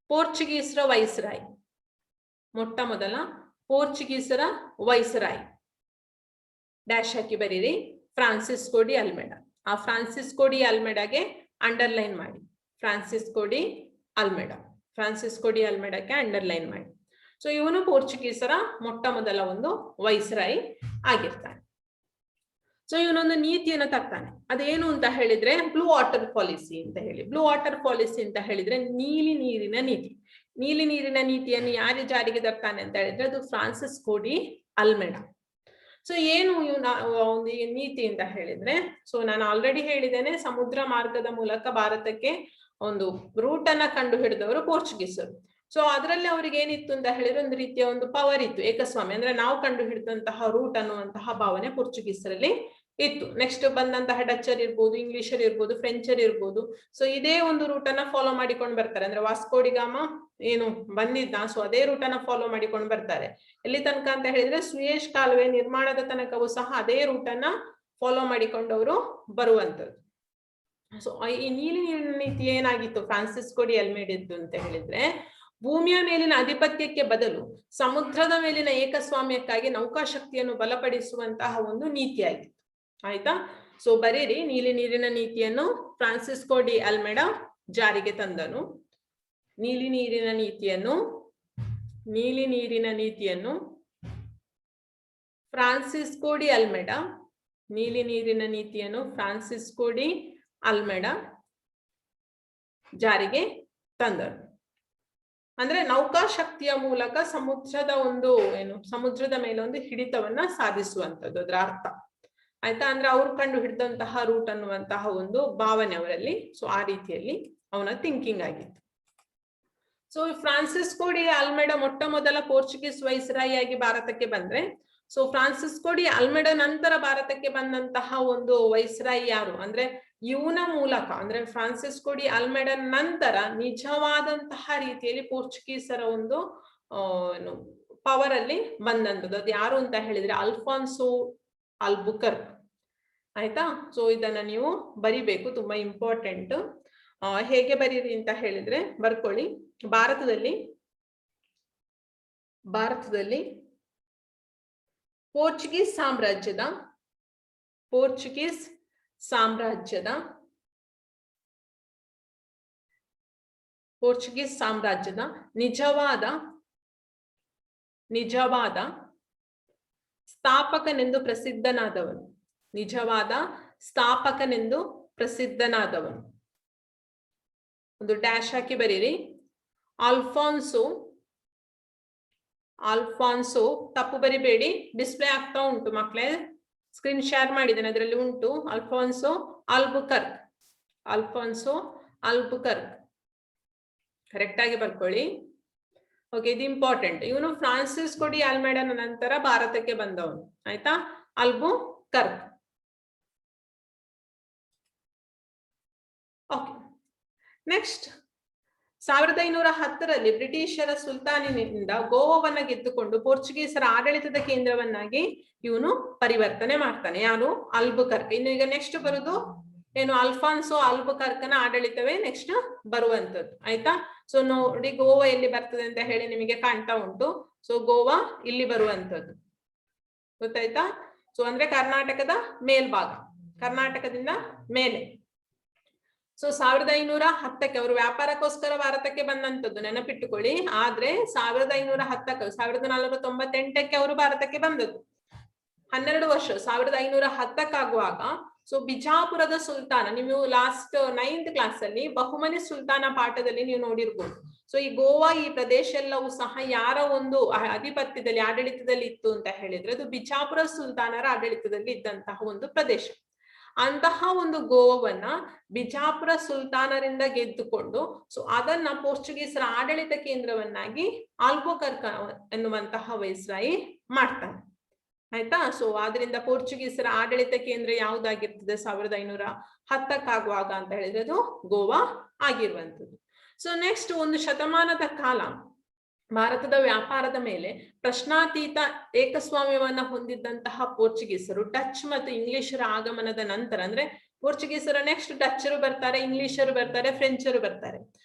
ಪೋರ್ಚುಗೀಸರ ವೈಸ್ರಾಯ್ ಡ್ಯಾಶ್ ಹಾಕಿ ಬರೀರಿ ಫ್ರಾನ್ಸಿಸ್ಕೋ ಡಿ ಅಲ್ಮೆಡಾ. ಆ ಫ್ರಾನ್ಸಿಸ್ಕೋ ಡಿ ಅಲ್ಮೆಡಾಗೆ ಅಂಡರ್ಲೈನ್ ಮಾಡಿ, ಫ್ರಾನ್ಸಿಸ್ಕೋ ಡಿ ಅಲ್ಮೆಡಾಕ್ಕೆ ಅಂಡರ್ಲೈನ್ ಮಾಡಿ. ಸೊ ಇವನು ಪೋರ್ಚುಗೀಸರ ಮೊಟ್ಟ ಮೊದಲ ಒಂದು ವೈಸ್ರಾಯ್ ಆಗಿರ್ತಾನೆ. ಸೊ ಇವನೊಂದು ನೀತಿಯನ್ನು ತರ್ತಾನೆ. ಅದೇನು ಅಂತ ಹೇಳಿದ್ರೆ ಬ್ಲೂ ವಾಟರ್ ಪಾಲಿಸಿ ಅಂತ ಹೇಳಿ. ಬ್ಲೂ ವಾಟರ್ ಪಾಲಿಸಿ ಅಂತ ಹೇಳಿದ್ರೆ ನೀಲಿ ನೀರಿನ ನೀತಿಯನ್ನು ಯಾರು ಜಾರಿಗೆ ತರ್ತಾನೆ ಅಂತ ಹೇಳಿದ್ರೆ ಅದು ಫ್ರಾನ್ಸಿಸ್ಕೋ ಡಿ ಅಲ್ಮೆಡಾ. ಸೊ ಏನು ಇವನ ಒಂದು ನೀತಿ ಅಂತ ಹೇಳಿದ್ರೆ, ಸೊ ನಾನು ಆಲ್ರೆಡಿ ಹೇಳಿದ್ದೇನೆ, ಸಮುದ್ರ ಮಾರ್ಗದ ಮೂಲಕ ಭಾರತಕ್ಕೆ ಒಂದು ರೂಟ್ ಅನ್ನ ಕಂಡು ಹಿಡಿದವರು ಪೋರ್ಚುಗೀಸರು. ಸೊ ಅದರಲ್ಲಿ ಅವ್ರಿಗೆ ಏನಿತ್ತು ಅಂತ ಹೇಳಿದ್ರೆ ಒಂದು ರೀತಿಯ ಒಂದು ಪವರ್ ಇತ್ತು, ಏಕಸ್ವಾಮಿ ಅಂದ್ರೆ ನಾವು ಕಂಡು ಹಿಡಿದಂತಹ ರೂಟ್ ಅನ್ನುವಂತಹ ಭಾವನೆ ಪೋರ್ಚುಗೀಸರಲ್ಲಿ ಇತ್ತು. ನೆಕ್ಸ್ಟ್ ಬಂದಂತಹ ಡಚ್ಚರ್ ಇರ್ಬೋದು, ಇಂಗ್ಲಿಷರ್ ಇರ್ಬೋದು, ಫ್ರೆಂಚರ್ ಇರ್ಬೋದು. ಸೊ ಇದೇ ಒಂದು ರೂಟ್ ಅನ್ನ ಫಾಲೋ ಮಾಡಿಕೊಂಡು ಬರ್ತಾರೆ. ಅಂದ್ರೆ ವಾಸ್ಕೋ ಡಿ ಗಾಮ ಏನು ಬಂದಿದ್ದ, ಸೊ ಅದೇ ರೂಟ್ ಅನ್ನ ಫಾಲೋ ಮಾಡಿಕೊಂಡು ಬರ್ತಾರೆ. ಎಲ್ಲಿ ತನಕ ಅಂತ ಹೇಳಿದ್ರೆ ಸುಯೇಜ್ ಕಾಲುವೆ ನಿರ್ಮಾಣದ ತನಕವೂ ಸಹ ಅದೇ ರೂಟ್ ಅನ್ನ ಫಾಲೋ ಮಾಡಿಕೊಂಡವರು ಬರುವಂತದ್ದು. ಸೊ ಈ ನೀಲಿ ನೀರಿನ ನೀತಿ ಏನಾಗಿತ್ತು ಫ್ರಾನ್ಸಿಸ್ಕೋ ಡಿ ಅಲ್ಮೆಡಾದ್ದು ಅಂತ ಹೇಳಿದ್ರೆ, ಭೂಮಿಯ ಮೇಲಿನ ಆಧಿಪತ್ಯಕ್ಕೆ ಬದಲು ಸಮುದ್ರದ ಮೇಲಿನ ಏಕಸ್ವಾಮ್ಯಕ್ಕಾಗಿ ನೌಕಾಶಕ್ತಿಯನ್ನು ಬಲಪಡಿಸುವಂತಹ ಒಂದು ನೀತಿಯಾಗಿತ್ತು ಆಯ್ತಾ. ಸೊ ಬರೀರಿ, ನೀಲಿ ನೀರಿನ ನೀತಿಯನ್ನು ಫ್ರಾನ್ಸಿಸ್ಕೋ ಡಿ ಅಲ್ಮೆಡಾ ಜಾರಿಗೆ ತಂದನು. ನೀಲಿ ನೀರಿನ ನೀತಿಯನ್ನು ಫ್ರಾನ್ಸಿಸ್ಕೋ ಡಿ ಅಲ್ಮೆಡಾ ಜಾರಿಗೆ ತಂದನು. ಅಂದ್ರೆ ನೌಕಾಶಕ್ತಿಯ ಮೂಲಕ ಸಮುದ್ರದ ಮೇಲೆ ಒಂದು ಹಿಡಿತವನ್ನ ಸಾಧಿಸುವಂತದ್ದು ಅದರ ಅರ್ಥ ಆಯ್ತಾ. ಅಂದ್ರೆ ಅವ್ರು ಕಂಡು ಹಿಡಿದಂತಹ ರೂಟ್ ಅನ್ನುವಂತಹ ಒಂದು ಭಾವನೆ ಅವರಲ್ಲಿ. ಸೊ ಆ ರೀತಿಯಲ್ಲಿ ಅವನ ಥಿಂಕಿಂಗ್ ಆಗಿತ್ತು. ಸೊ ಫ್ರಾನ್ಸಿಸ್ಕೋ ಡಿ ಅಲ್ಮೆಡಾ ಮೊಟ್ಟ ಮೊದಲ ಪೋರ್ಚುಗೀಸ್ ವೈಸ್ರಾಯಿ ಆಗಿ ಭಾರತಕ್ಕೆ ಬಂದ್ರೆ, ಸೊ ಫ್ರಾನ್ಸಿಸ್ಕೋ ಡಿ ಅಲ್ಮೆಡಾ ನಂತರ ಭಾರತಕ್ಕೆ ಬಂದಂತಹ ಒಂದು ವೈಸ್ರಾಯಿ ಯಾರು ಅಂದ್ರೆ ಇವನ ಮೂಲಕ, ಅಂದ್ರೆ ಫ್ರಾನ್ಸಿಸ್ಕೋ ಡಿ ಅಲ್ಮೆಡಾ ನಂತರ ನಿಜವಾದಂತಹ ರೀತಿಯಲ್ಲಿ ಪೋರ್ಚುಗೀಸರ ಒಂದು ಪವರ್ ಅಲ್ಲಿ ಬಂದಂಥದ್ದು ಅದು ಯಾರು ಅಂತ ಹೇಳಿದ್ರೆ ಅಲ್ಫಾನ್ಸೋ ಅಲ್ಬುಕರ್ಕ್ ಆಯ್ತಾ. ಸೊ ಇದನ್ನ ನೀವು ಬರಿಬೇಕು, ತುಂಬಾ ಇಂಪಾರ್ಟೆಂಟ್. ಹೇಗೆ ಬರೀರಿ ಅಂತ ಹೇಳಿದ್ರೆ ಬರ್ಕೊಳ್ಳಿ. ಭಾರತದಲ್ಲಿ ಪೋರ್ಚುಗೀಸ್ ಸಾಮ್ರಾಜ್ಯದ ನಿಜವಾದ ಸ್ಥಾಪಕನೆಂದು ಪ್ರಸಿದ್ಧನಾದವನು ಒಂದು ಡ್ಯಾಶ್ ಹಾಕಿ ಬರೀರಿ. ಆಲ್ಫಾನ್ಸೋ ತಪ್ಪು ಬರಿಬೇಡಿ, ಡಿಸ್ಪ್ಲೇ ಆಗ್ತಾ ಉಂಟು ಮಕ್ಕಳೇ, ಸ್ಕ್ರೀನ್ ಶೇರ್ ಮಾಡಿದ್ದೇನೆ, ಅದರಲ್ಲಿ ಉಂಟು. ಅಲ್ಫಾನ್ಸೋ ಅಲ್ಬುಕರ್ಕ್ ಕರೆಕ್ಟ್ ಆಗಿ ಬರ್ಕೊಳ್ಳಿ. ಓಕೆ, ಇದು ಇಂಪಾರ್ಟೆಂಟ್. ಇವನು ಫ್ರಾನ್ಸಿಸ್ಕೋ ಡಿ ಅಲ್ಮೆಡಾನ ನಂತರ ಭಾರತಕ್ಕೆ ಬಂದವನು ಆಯ್ತಾ, ಅಲ್ಬುಕರ್ಕ್. ಓಕೆ, ನೆಕ್ಸ್ಟ್ 1510ರಲ್ಲಿ ಬ್ರಿಟಿಷರ ಸುಲ್ತಾನಿನಿಂದ ಗೋವಾವನ್ನ ಗೆದ್ದುಕೊಂಡು ಪೋರ್ಚುಗೀಸರ ಆಡಳಿತದ ಕೇಂದ್ರವನ್ನಾಗಿ ಇವನು ಪರಿವರ್ತನೆ ಮಾಡ್ತಾನೆ. ಯಾರು? ಅಲ್ಬುಕರ್ಕ್. ಇನ್ನು ಈಗ ನೆಕ್ಸ್ಟ್ ಬರುದು ಏನು? ಅಲ್ಫಾನ್ಸೋ ಅಲ್ಬುಕರ್ಕನ ಆಡಳಿತವೇ ನೆಕ್ಸ್ಟ್ ಬರುವಂತದ್ದು ಆಯ್ತಾ. ಸೊ ನೋಡಿ, ಗೋವಾ ಎಲ್ಲಿ ಬರ್ತದೆ ಅಂತ ಹೇಳಿ ನಿಮಗೆ ಕಾಣ್ತಾ ಉಂಟು. ಸೊ ಗೋವಾ ಇಲ್ಲಿ ಬರುವಂತದ್ದು ಗೊತ್ತಾಯ್ತಾ. ಸೊ ಅಂದ್ರೆ ಕರ್ನಾಟಕದ ಮೇಲ್ಭಾಗ, ಕರ್ನಾಟಕದಿಂದ ಮೇಲೆ. ಸೊ 1510ಕ್ಕೆ ಅವರು ವ್ಯಾಪಾರಕ್ಕೋಸ್ಕರ ಭಾರತಕ್ಕೆ ಬಂದಂತದ್ದು ನೆನಪಿಟ್ಟುಕೊಳ್ಳಿ. ಆದ್ರೆ 1498ಕ್ಕೆ ಅವರು ಭಾರತಕ್ಕೆ ಬಂದದ್ದು. 12 ವರ್ಷ 1510ಕ್ಕಾಗುವಾಗ ಸೊ ಬಿಜಾಪುರದ ಸುಲ್ತಾನ, ನೀವು ಲಾಸ್ಟ್ 9th ಕ್ಲಾಸ್ ಅಲ್ಲಿ ಬಹುಮನಿ ಸುಲ್ತಾನ ಪಾಠದಲ್ಲಿ ನೀವು ನೋಡಿರ್ಬೋದು. ಸೊ ಈ ಗೋವಾ ಈ ಪ್ರದೇಶ ಎಲ್ಲವೂ ಸಹ ಯಾರ ಒಂದು ಆಧಿಪತ್ಯದಲ್ಲಿ ಆಡಳಿತದಲ್ಲಿ ಇತ್ತು ಅಂತ ಹೇಳಿದ್ರೆ ಅದು ಬಿಜಾಪುರ ಸುಲ್ತಾನರ ಆಡಳಿತದಲ್ಲಿ ಇದ್ದಂತಹ ಒಂದು ಪ್ರದೇಶ. ಅಂತಹ ಒಂದು ಗೋವನ್ನ ಬಿಜಾಪುರ ಸುಲ್ತಾನರಿಂದ ಗೆದ್ದುಕೊಂಡು ಸೊ ಅದನ್ನ ಪೋರ್ಚುಗೀಸರ ಆಡಳಿತ ಕೇಂದ್ರವನ್ನಾಗಿ ಆಲ್ಬುಕರ್ಕ್ ಎನ್ನುವಂತಹ ವೈಸ್ರಾಯಿ ಮಾಡ್ತಾನೆ. ಆಯ್ತಾ. ಸೊ ಆದ್ರಿಂದ ಪೋರ್ಚುಗೀಸರ ಆಡಳಿತ ಕೇಂದ್ರ ಯಾವುದಾಗಿರ್ತದೆ 1510 ಅಂತ ಹೇಳಿದ್ರೆ ಅದು ಗೋವಾ ಆಗಿರುವಂತದ್ದು. ಸೊ ನೆಕ್ಸ್ಟ್ ಒಂದು ಶತಮಾನದ ಕಾಲ ಭಾರತದ ವ್ಯಾಪಾರದ ಮೇಲೆ ಪ್ರಶ್ನಾತೀತ ಏಕಸ್ವಾಮ್ಯವನ್ನ ಹೊಂದಿದ್ದಂತಹ ಪೋರ್ಚುಗೀಸರು ಡಚ್ ಮತ್ತು ಇಂಗ್ಲಿಷರ ಆಗಮನದ ನಂತರ, ಅಂದ್ರೆ ಪೋರ್ಚುಗೀಸರ ನೆಕ್ಸ್ಟ್ ಡಚ್ಚರು ಬರ್ತಾರೆ, ಇಂಗ್ಲಿಷರು ಬರ್ತಾರೆ, ಫ್ರೆಂಚರು ಬರ್ತಾರೆ.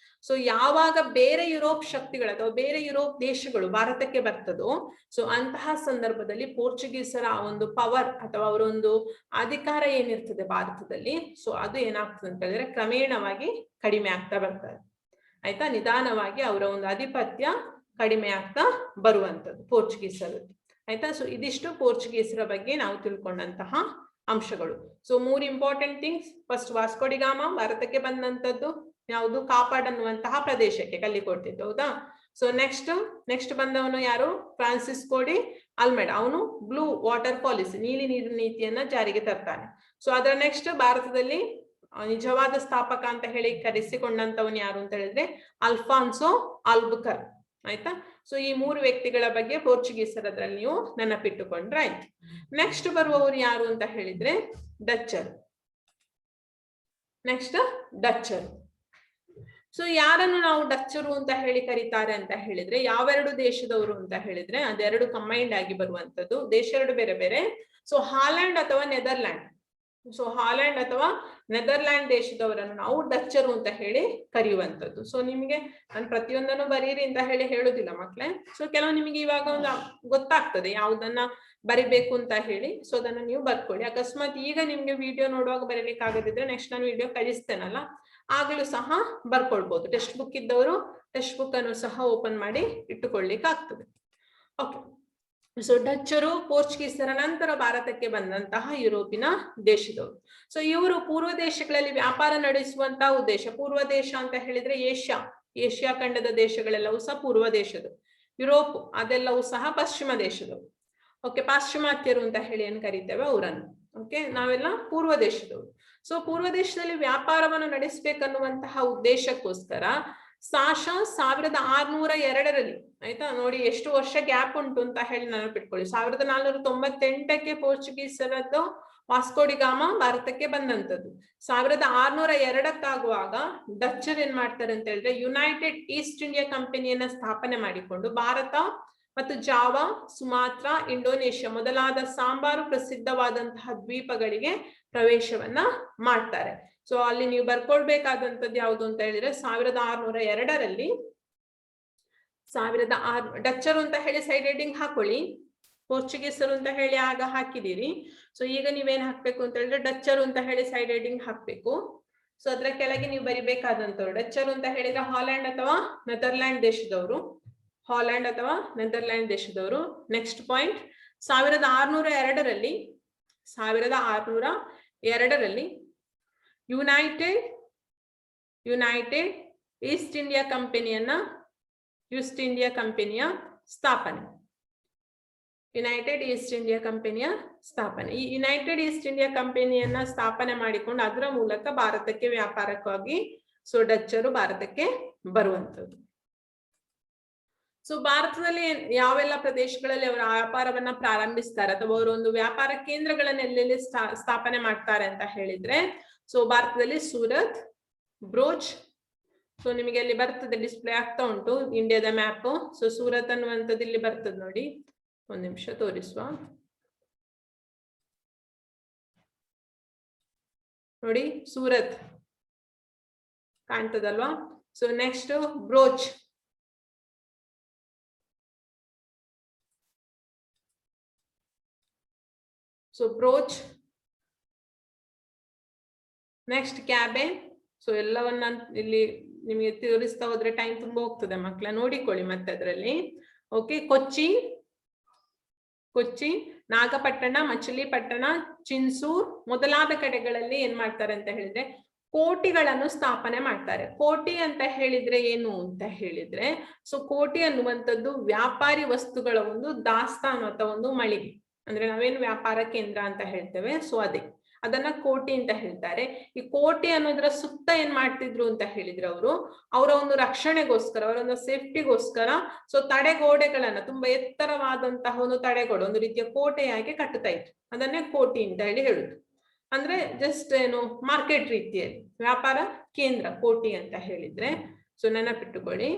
ಸೊ ಯಾವಾಗ ಬೇರೆ ಯುರೋಪ್ ಶಕ್ತಿಗಳು ಅಥವಾ ಬೇರೆ ಯುರೋಪ್ ದೇಶಗಳು ಭಾರತಕ್ಕೆ ಬರ್ತದೋ ಸೊ ಅಂತಹ ಸಂದರ್ಭದಲ್ಲಿ ಪೋರ್ಚುಗೀಸರ ಒಂದು ಪವರ್ ಅಥವಾ ಅವರ ಒಂದು ಅಧಿಕಾರ ಏನಿರ್ತದೆ ಭಾರತದಲ್ಲಿ ಸೊ ಅದು ಏನಾಗ್ತದೆ ಅಂತ ಹೇಳಿದ್ರೆ ಕ್ರಮೇಣವಾಗಿ ಕಡಿಮೆ ಆಗ್ತಾ ಬರ್ತಾರೆ. ಆಯ್ತಾ. ನಿಧಾನವಾಗಿ ಅವರ ಒಂದು ಆಧಿಪತ್ಯ ಕಡಿಮೆ ಆಗ್ತಾ ಬರುವಂತದ್ದು ಪೋರ್ಚುಗೀಸರು. ಆಯ್ತಾ. ಸೊ ಇದಿಷ್ಟು ಪೋರ್ಚುಗೀಸರ ಬಗ್ಗೆ ನಾವು ತಿಳ್ಕೊಂಡಂತಹ ಅಂಶಗಳು. So 3 important things. First Vasco D gamma ಭಾರತಕ್ಕೆ ಬಂದಂತದ್ದು ಯಾವುದು, ಕಾಪಾಡ್ ಅನ್ನುವಂತಹ ಪ್ರದೇಶಕ್ಕೆ ಕಲ್ಲಿ ಕೊಡ್ತಿದ್ದು, ಹೌದಾ. ಸೊ ನೆಕ್ಸ್ಟ್ ಬಂದವನು ಯಾರು, ಫ್ರಾನ್ಸಿಸ್ಕೋ ಡಿ ಅಲ್ಮೆಡಾ. ಅವನು ಬ್ಲೂ ವಾಟರ್ ಪಾಲಿಸಿ, ನೀಲಿ ನೀರಿನ ನೀತಿಯನ್ನ ಜಾರಿಗೆ ತರ್ತಾನೆ. ಸೊ ಅದರ ನೆಕ್ಸ್ಟ್ ಭಾರತದಲ್ಲಿ ನಿಜವಾದ ಸ್ಥಾಪಕ ಅಂತ ಹೇಳಿ ಕರೆಸಿಕೊಂಡಂತವನು ಯಾರು ಅಂತ ಹೇಳಿದ್ರೆ ಅಲ್ಫಾನ್ಸೋ ಆಲ್ಬುಕರ್ಕ್. ಆಯ್ತಾ. ಸೊ ಈ 3 ವ್ಯಕ್ತಿಗಳ ಬಗ್ಗೆ ಪೋರ್ಚುಗೀಸರದ್ರಲ್ಲಿ ನೀವು ನೆನಪಿಟ್ಟುಕೊಂಡ್ರೆ ಆಯ್ತು. ನೆಕ್ಸ್ಟ್ ಬರುವವರು ಯಾರು ಅಂತ ಹೇಳಿದ್ರೆ ಡಚ್ಚರು. ನೆಕ್ಸ್ಟ್ ಡಚ್ಚರು. ಸೊ ಯಾರನ್ನು ನಾವು ಡಚ್ಚರು ಅಂತ ಹೇಳಿ ಕರೀತಾರೆ ಅಂತ ಹೇಳಿದ್ರೆ ಯಾವೆರಡು ದೇಶದವರು ಅಂತ ಹೇಳಿದ್ರೆ ಅದೆರಡು ಕಂಬೈಂಡ್ ಆಗಿ ಬರುವಂತದ್ದು. ದೇಶ ಎರಡು ಬೇರೆ ಬೇರೆ. ಸೊ ಹಾಲೆಂಡ್ ಅಥವಾ ನೆದರ್ಲ್ಯಾಂಡ್. ಸೊ ಹಾಲೆಂಡ್ ಅಥವಾ ನೆದರ್ಲ್ಯಾಂಡ್ ದೇಶದವರನ್ನು ನಾವು ಡಚ್ಚರು ಅಂತ ಹೇಳಿ ಕರೆಯುವಂಥದ್ದು. ಸೊ ನಿಮಗೆ ನಾನು ಪ್ರತಿಯೊಂದನ್ನು ಬರೀರಿ ಅಂತ ಹೇಳಿ ಹೇಳುದಿಲ್ಲ ಮಕ್ಳೇ. ಸೊ ಕೆಲವು ನಿಮಗೆ ಇವಾಗ ಒಂದು ಗೊತ್ತಾಗ್ತದೆ ಯಾವುದನ್ನ ಬರಿಬೇಕು ಅಂತ ಹೇಳಿ. ಸೊ ಅದನ್ನ ನೀವು ಬರ್ಕೊಳ್ಳಿ. ಅಕಸ್ಮಾತ್ ಈಗ ನಿಮ್ಗೆ ವಿಡಿಯೋ ನೋಡುವಾಗ ಬರೀಲಿಕ್ಕೆ ಆಗದಿದ್ರೆ ನೆಕ್ಸ್ಟ್ ನಾನು ವಿಡಿಯೋ ಕಳಿಸ್ತೇನಲ್ಲ ಆಗ್ಲೂ ಸಹ ಬರ್ಕೊಳ್ಬಹುದು. ಟೆಕ್ಸ್ಟ್ ಬುಕ್ ಇದ್ದವರು ಟೆಕ್ಸ್ಟ್ ಬುಕ್ ಅನ್ನು ಸಹ ಓಪನ್ ಮಾಡಿ ಇಟ್ಟುಕೊಳ್ಳಿಕ್ಕೆ ಆಗ್ತದೆ. ಓಕೆ. ಸೊ ಡಚ್ಚರು ಪೋರ್ಚುಗೀಸರ ನಂತರ ಭಾರತಕ್ಕೆ ಬಂದಂತಹ ಯುರೋಪಿನ ದೇಶದವರು. ಸೊ ಇವರು ಪೂರ್ವ ದೇಶಗಳಲ್ಲಿ ವ್ಯಾಪಾರ ನಡೆಸುವಂತಹ ಉದ್ದೇಶ, ಪೂರ್ವ ದೇಶ ಅಂತ ಹೇಳಿದ್ರೆ ಏಷ್ಯಾ ಖಂಡದ ದೇಶಗಳೆಲ್ಲವೂ ಸಹ ಪೂರ್ವ ದೇಶದವು. ಯುರೋಪ್ ಅದೆಲ್ಲವೂ ಸಹ ಪಶ್ಚಿಮ ದೇಶದವು. ಓಕೆ. ಪಾಶ್ಚಿಮಾತ್ಯರು ಅಂತ ಹೇಳಿ ಏನ್ ಕರಿತೇವೆ ಅವರನ್ನು. ಓಕೆ. ನಾವೆಲ್ಲ ಪೂರ್ವ ದೇಶದವರು. ಸೊ ಪೂರ್ವ ದೇಶದಲ್ಲಿ ವ್ಯಾಪಾರವನ್ನು ನಡೆಸಬೇಕನ್ನುವಂತಹ ಉದ್ದೇಶಕ್ಕೋಸ್ಕರ 1602ರಲ್ಲಿ ಆಯ್ತಾ. ನೋಡಿ ಎಷ್ಟು ವರ್ಷ ಗ್ಯಾಪ್ ಉಂಟು ಅಂತ ಹೇಳಿ ನೆನಪಿಟ್ಕೊಳ್ಳಿ. 1498ಕ್ಕೆ ಪೋರ್ಚುಗೀಸರದ್ದು ವಾಸ್ಕೋ ಡಿ ಗಾಮಾ ಭಾರತಕ್ಕೆ ಬಂದಂತದ್ದು. 1602ಕ್ಕಾಗುವಾಗ ಡಚ್ಚರ್ ಏನ್ ಮಾಡ್ತಾರೆ ಅಂತ ಹೇಳಿದ್ರೆ ಯುನೈಟೆಡ್ ಈಸ್ಟ್ ಇಂಡಿಯಾ ಕಂಪನಿಯನ್ನ ಸ್ಥಾಪನೆ ಮಾಡಿಕೊಂಡು ಭಾರತ ಮತ್ತು ಜಾವಾ, ಸುಮಾತ್ರಾ, ಇಂಡೋನೇಷ್ಯಾ ಮೊದಲಾದ ಸಾಂಬಾರು ಪ್ರಸಿದ್ಧವಾದಂತಹ ದ್ವೀಪಗಳಿಗೆ ಪ್ರವೇಶವನ್ನ ಮಾಡ್ತಾರೆ. ಸೊ ಅಲ್ಲಿ ನೀವು ಬರ್ಕೊಳ್ಬೇಕಾದಂತದ್ದು ಯಾವುದು ಅಂತ ಹೇಳಿದ್ರೆ 1602ರಲ್ಲಿ ಡಚ್ಚರು ಅಂತ ಹೇಳಿ ಸೈಡ್ ಹೆಡಿಂಗ್ ಹಾಕೊಳ್ಳಿ. ಪೋರ್ಚುಗೀಸರು ಅಂತ ಹೇಳಿ ಆಗ ಹಾಕಿದೀರಿ. ಸೊ ಈಗ ನೀವೇನ್ ಹಾಕ್ಬೇಕು ಅಂತ ಹೇಳಿದ್ರೆ ಡಚ್ಚರು ಅಂತ ಹೇಳಿ ಸೈಡ್ ಹೆಡಿಂಗ್ ಹಾಕ್ಬೇಕು. ಸೊ ಅದ್ರ ಕೆಳಗೆ ನೀವು ಬರಿಬೇಕಾದಂತವ್ರು ಡಚ್ಚರು ಅಂತ ಹೇಳಿದ್ರೆ ಹಾಲೆಂಡ್ ಅಥವಾ ನೆದರ್ಲ್ಯಾಂಡ್ ದೇಶದವರು. ಹಾಲೆಂಡ್ ಅಥವಾ ನೆದರ್ಲ್ಯಾಂಡ್ ದೇಶದವರು. ನೆಕ್ಸ್ಟ್ ಪಾಯಿಂಟ್ 1602ರಲ್ಲಿ ಯುನೈಟೆಡ್ ಈಸ್ಟ್ ಇಂಡಿಯಾ ಕಂಪನಿಯ ಸ್ಥಾಪನೆ. ಯುನೈಟೆಡ್ ಈಸ್ಟ್ ಇಂಡಿಯಾ ಕಂಪನಿಯ ಸ್ಥಾಪನೆ. ಈ ಯುನೈಟೆಡ್ ಈಸ್ಟ್ ಇಂಡಿಯಾ ಕಂಪನಿಯನ್ನ ಸ್ಥಾಪನೆ ಮಾಡಿಕೊಂಡು ಅದರ ಮೂಲಕ ಭಾರತಕ್ಕೆ ವ್ಯಾಪಾರಕ್ಕಾಗಿ ಸೊ ಡಚ್ಚರು ಭಾರತಕ್ಕೆ ಬರುವಂತದ್ದು. ಸೊ ಭಾರತದಲ್ಲಿ ಯಾವೆಲ್ಲ ಪ್ರದೇಶಗಳಲ್ಲಿ ಅವರ ವ್ಯಾಪಾರವನ್ನ ಪ್ರಾರಂಭಿಸ್ತಾರೆ ಅಥವಾ ಅವರು ಒಂದು ವ್ಯಾಪಾರ ಕೇಂದ್ರಗಳನ್ನ ಎಲ್ಲೆಲ್ಲಿ ಸ್ಥಾಪನೆ ಮಾಡ್ತಾರೆ ಅಂತ ಹೇಳಿದ್ರೆ ಸೊ ಭಾರತದಲ್ಲಿ ಸೂರತ್, ಬ್ರೋಚ್. ಸೊ ನಿಮಗೆ ಅಲ್ಲಿ ಬರ್ತದೆ, ಡಿಸ್ಪ್ಲೇ ಆಗ್ತಾ ಉಂಟು ಇಂಡಿಯಾದ ಮ್ಯಾಪ್. ಸೊ ಸೂರತ್ ಅನ್ನುವಂಥದ್ದು ಇಲ್ಲಿ ಬರ್ತದೆ ನೋಡಿ. ಒಂದ್ ನಿಮಿಷ ತೋರಿಸುವ ನೋಡಿ. ಸೂರತ್ ಕಾಣ್ತದಲ್ವಾ. So next Broach. So Broach. Next Cambay. So ಎಲ್ಲವನ್ನ ಇಲ್ಲಿ ನಿಮಗೆ ತೋರಿಸ್ತಾ ಹೋದ್ರೆ ಟೈಮ್ ತುಂಬಾ ಹೋಗ್ತದೆ ಮಕ್ಕಳ, ನೋಡಿಕೊಳ್ಳಿ ಮತ್ತೆ ಅದರಲ್ಲಿ. ಓಕೆ. ಕೊಚ್ಚಿ, ನಾಗಪಟ್ಟಣ, ಮಚಿಲಿಪಟ್ಟಣ, ಚಿನ್ಸೂರ್ ಮೊದಲಾದ ಕಡೆಗಳಲ್ಲಿ ಏನ್ ಮಾಡ್ತಾರೆ ಅಂತ ಹೇಳಿದ್ರೆ ಕೋಟಿಗಳನ್ನು ಸ್ಥಾಪನೆ ಮಾಡ್ತಾರೆ. ಕೋಟಿ ಅಂತ ಹೇಳಿದ್ರೆ ಏನು ಅಂತ ಹೇಳಿದ್ರೆ, ಸೊ ಕೋಟಿ ಅನ್ನುವಂಥದ್ದು ವ್ಯಾಪಾರಿ ವಸ್ತುಗಳ ಒಂದು ದಾಸ್ತಾನು ಅಥವಾ ಒಂದು ಮಳಿಗೆ. ಅಂದ್ರೆ ನಾವೇನು ವ್ಯಾಪಾರ ಕೇಂದ್ರ ಅಂತ ಹೇಳ್ತೇವೆ, ಸೊ ಅದನ್ನ ಕೋಟಿ ಅಂತ ಹೇಳ್ತಾರೆ. ಈ ಕೋಟಿ ಅನ್ನೋದ್ರ ಸುತ್ತ ಏನ್ ಮಾಡ್ತಿದ್ರು ಅಂತ ಹೇಳಿದ್ರೆ, ಅವರ ಒಂದು ರಕ್ಷಣೆಗೋಸ್ಕರ, ಅವರ ಒಂದು ಸೇಫ್ಟಿಗೋಸ್ಕರ ಸೊ ತಡೆಗೋಡೆಗಳನ್ನ, ತುಂಬಾ ಎತ್ತರವಾದಂತಹ ಒಂದು ತಡೆಗೋಡೆ, ಒಂದು ರೀತಿಯ ಕೋಟೆಯಾಗಿ ಕಟ್ಟುತ್ತಾ ಇತ್ತು. ಅದನ್ನೇ ಕೋಟಿ ಅಂತ ಹೇಳುದು. ಅಂದ್ರೆ ಜಸ್ಟ್ ಏನು ಮಾರ್ಕೆಟ್ ರೀತಿಯಲ್ಲಿ ವ್ಯಾಪಾರ ಕೇಂದ್ರ ಕೋಟಿ ಅಂತ ಹೇಳಿದ್ರೆ. ಸೊ ನೆನಪಿಟ್ಟುಕೊಳ್ಳಿ.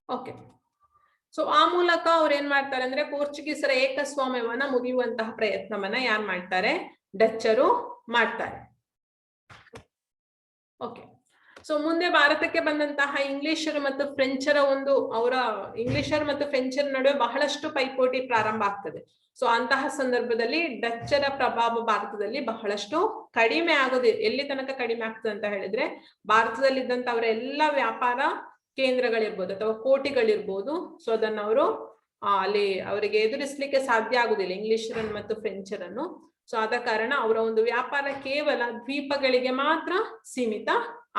ಓಕೆ, ಸೊ ಆ ಮೂಲಕ ಅವ್ರು ಏನ್ ಮಾಡ್ತಾರೆ ಅಂದ್ರೆ ಪೋರ್ಚುಗೀಸರ ಏಕಸ್ವಾಮ್ಯವನ್ನ ಮುಗಿಯುವಂತಹ ಪ್ರಯತ್ನವನ್ನ ಯಾರು ಮಾಡ್ತಾರೆ, ಡಚ್ಚರು ಮಾಡ್ತಾರೆ. ಓಕೆ, ಸೊ ಮುಂದೆ ಭಾರತಕ್ಕೆ ಬಂದಂತಹ ಇಂಗ್ಲಿಷರು ಮತ್ತು ಫ್ರೆಂಚರ ಒಂದು ಇಂಗ್ಲಿಷರ್ ಮತ್ತು ಫ್ರೆಂಚರ ನಡುವೆ ಬಹಳಷ್ಟು ಪೈಪೋಟಿ ಪ್ರಾರಂಭ ಆಗ್ತದೆ. ಸೊ ಅಂತಹ ಸಂದರ್ಭದಲ್ಲಿ ಡಚ್ಚರ ಪ್ರಭಾವ ಭಾರತದಲ್ಲಿ ಬಹಳಷ್ಟು ಕಡಿಮೆ ಆಗೋದು. ಎಲ್ಲಿ ತನಕ ಕಡಿಮೆ ಆಗ್ತದೆ ಅಂತ ಹೇಳಿದ್ರೆ, ಭಾರತದಲ್ಲಿದ್ದಂತ ಅವರ ಎಲ್ಲ ವ್ಯಾಪಾರ ಕೇಂದ್ರಗಳಿರ್ಬೋದು ಅಥವಾ ಕೋಟಿಗಳಿರ್ಬೋದು, ಸೊ ಅದನ್ನ ಅವರು ಅಲ್ಲಿ ಅವರಿಗೆ ಎದುರಿಸಲಿಕ್ಕೆ ಸಾಧ್ಯ ಆಗುದಿಲ್ಲ, ಇಂಗ್ಲಿಷರನ್ನು ಮತ್ತು ಫ್ರೆಂಚರನ್ನು. ಸೊ ಆದ ಕಾರಣ ಅವರ ಒಂದು ವ್ಯಾಪಾರ ಕೇವಲ ದ್ವೀಪಗಳಿಗೆ ಮಾತ್ರ ಸೀಮಿತ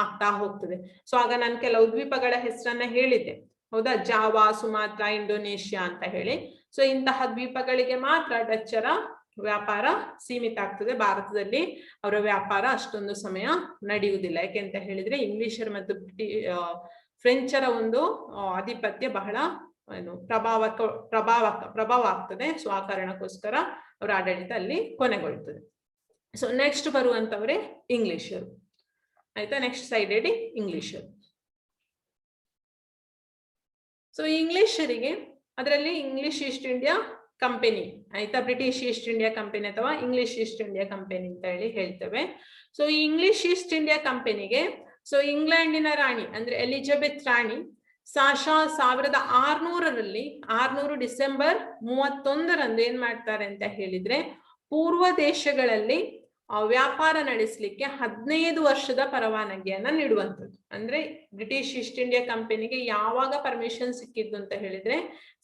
ಆಗ್ತಾ ಹೋಗ್ತದೆ. ಸೊ ಆಗ ನಾನು ಕೆಲವು ದ್ವೀಪಗಳ ಹೆಸರನ್ನ ಹೇಳಿದ್ದೆ, ಹೌದಾ, ಜಾವಾ, ಸುಮಾತ್ರ, ಇಂಡೋನೇಷ್ಯಾ ಅಂತ ಹೇಳಿ. ಸೊ ಇಂತಹ ದ್ವೀಪಗಳಿಗೆ ಮಾತ್ರ ಡಚ್ಚರ ವ್ಯಾಪಾರ ಸೀಮಿತ ಆಗ್ತದೆ. ಭಾರತದಲ್ಲಿ ಅವರ ವ್ಯಾಪಾರ ಅಷ್ಟೊಂದು ಸಮಯ ನಡೆಯುವುದಿಲ್ಲ. ಯಾಕೆಂತ ಹೇಳಿದ್ರೆ ಇಂಗ್ಲಿಷರ್ ಮತ್ತು ಫ್ರೆಂಚರ ಒಂದು ಆಧಿಪತ್ಯ ಬಹಳ ಏನು ಪ್ರಭಾವ ಆಗ್ತದೆ. ಸೊ ಆ ಕಾರಣಕ್ಕೋಸ್ಕರ ಅವರ ಆಡಳಿತ ಅಲ್ಲಿ ಕೊನೆಗೊಳ್ಳುತ್ತದೆ. ಸೊ ನೆಕ್ಸ್ಟ್ ಬರುವಂತವರೇ ಇಂಗ್ಲಿಷರು. ಆಯ್ತಾ, ನೆಕ್ಸ್ಟ್ ಸೈಡ್ ಹೇಳಿ ಇಂಗ್ಲಿಷರು. ಸೊ ಇಂಗ್ಲಿಷರಿಗೆ ಅದರಲ್ಲಿ ಇಂಗ್ಲಿಷ್ ಈಸ್ಟ್ ಇಂಡಿಯಾ ಕಂಪನಿ, ಆಯ್ತಾ, ಬ್ರಿಟಿಷ್ ಈಸ್ಟ್ ಇಂಡಿಯಾ ಕಂಪನಿ ಅಥವಾ ಇಂಗ್ಲಿಷ್ ಈಸ್ಟ್ ಇಂಡಿಯಾ ಕಂಪನಿ ಅಂತ ಹೇಳಿ ಹೇಳ್ತೇವೆ. ಸೊ ಈ ಇಂಗ್ಲಿಷ್ ಈಸ್ಟ್ ಇಂಡಿಯಾ ಕಂಪನಿಗೆ ಸೊ ಇಂಗ್ಲೆಂಡಿನ ರಾಣಿ ಅಂದ್ರೆ ಎಲಿಜಬೆತ್ ರಾಣಿ 1600 ಡಿಸೆಂಬರ್ 31 ಏನ್ ಮಾಡ್ತಾರೆ ಅಂತ ಹೇಳಿದ್ರೆ, ಪೂರ್ವ ದೇಶಗಳಲ್ಲಿ ವ್ಯಾಪಾರ ನಡೆಸಲಿಕ್ಕೆ 15 ವರ್ಷದ ಪರವಾನಗಿಯನ್ನ ನೀಡುವಂಥದ್ದು. ಅಂದ್ರೆ ಬ್ರಿಟಿಷ್ ಈಸ್ಟ್ ಇಂಡಿಯಾ ಕಂಪನಿಗೆ ಯಾವಾಗ ಪರ್ಮಿಷನ್ ಸಿಕ್ಕಿದ್ದು ಅಂತ ಹೇಳಿದ್ರೆ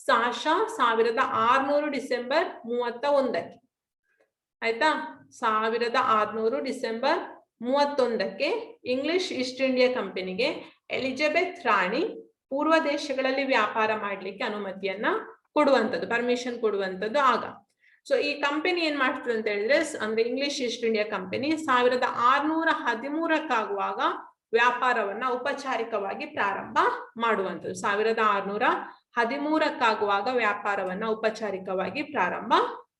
1600 ಡಿಸೆಂಬರ್ 31. ಆಯ್ತಾ, 1600 ಡಿಸೆಂಬರ್ 31 ಇಂಗ್ಲಿಷ್ ಈಸ್ಟ್ ಇಂಡಿಯಾ ಕಂಪನಿಗೆ ಎಲಿಜಬೆತ್ ರಾಣಿ ಪೂರ್ವ ದೇಶಗಳಲ್ಲಿ ವ್ಯಾಪಾರ ಮಾಡ್ಲಿಕ್ಕೆ ಅನುಮತಿಯನ್ನ ಕೊಡುವಂಥದ್ದು, ಪರ್ಮಿಷನ್ ಕೊಡುವಂಥದ್ದು ಆಗ. ಸೊ ಈ ಕಂಪನಿ ಏನ್ ಮಾಡ್ತದೆ ಅಂತ ಹೇಳಿದ್ರೆ, ಅಂದ್ರೆ ಇಂಗ್ಲಿಷ್ ಈಸ್ಟ್ ಇಂಡಿಯಾ ಕಂಪನಿ 1613 ವ್ಯಾಪಾರವನ್ನ ಔಪಚಾರಿಕವಾಗಿ ಪ್ರಾರಂಭ ಮಾಡುವಂಥದ್ದು. 1613 ವ್ಯಾಪಾರವನ್ನ ಔಪಚಾರಿಕವಾಗಿ ಪ್ರಾರಂಭ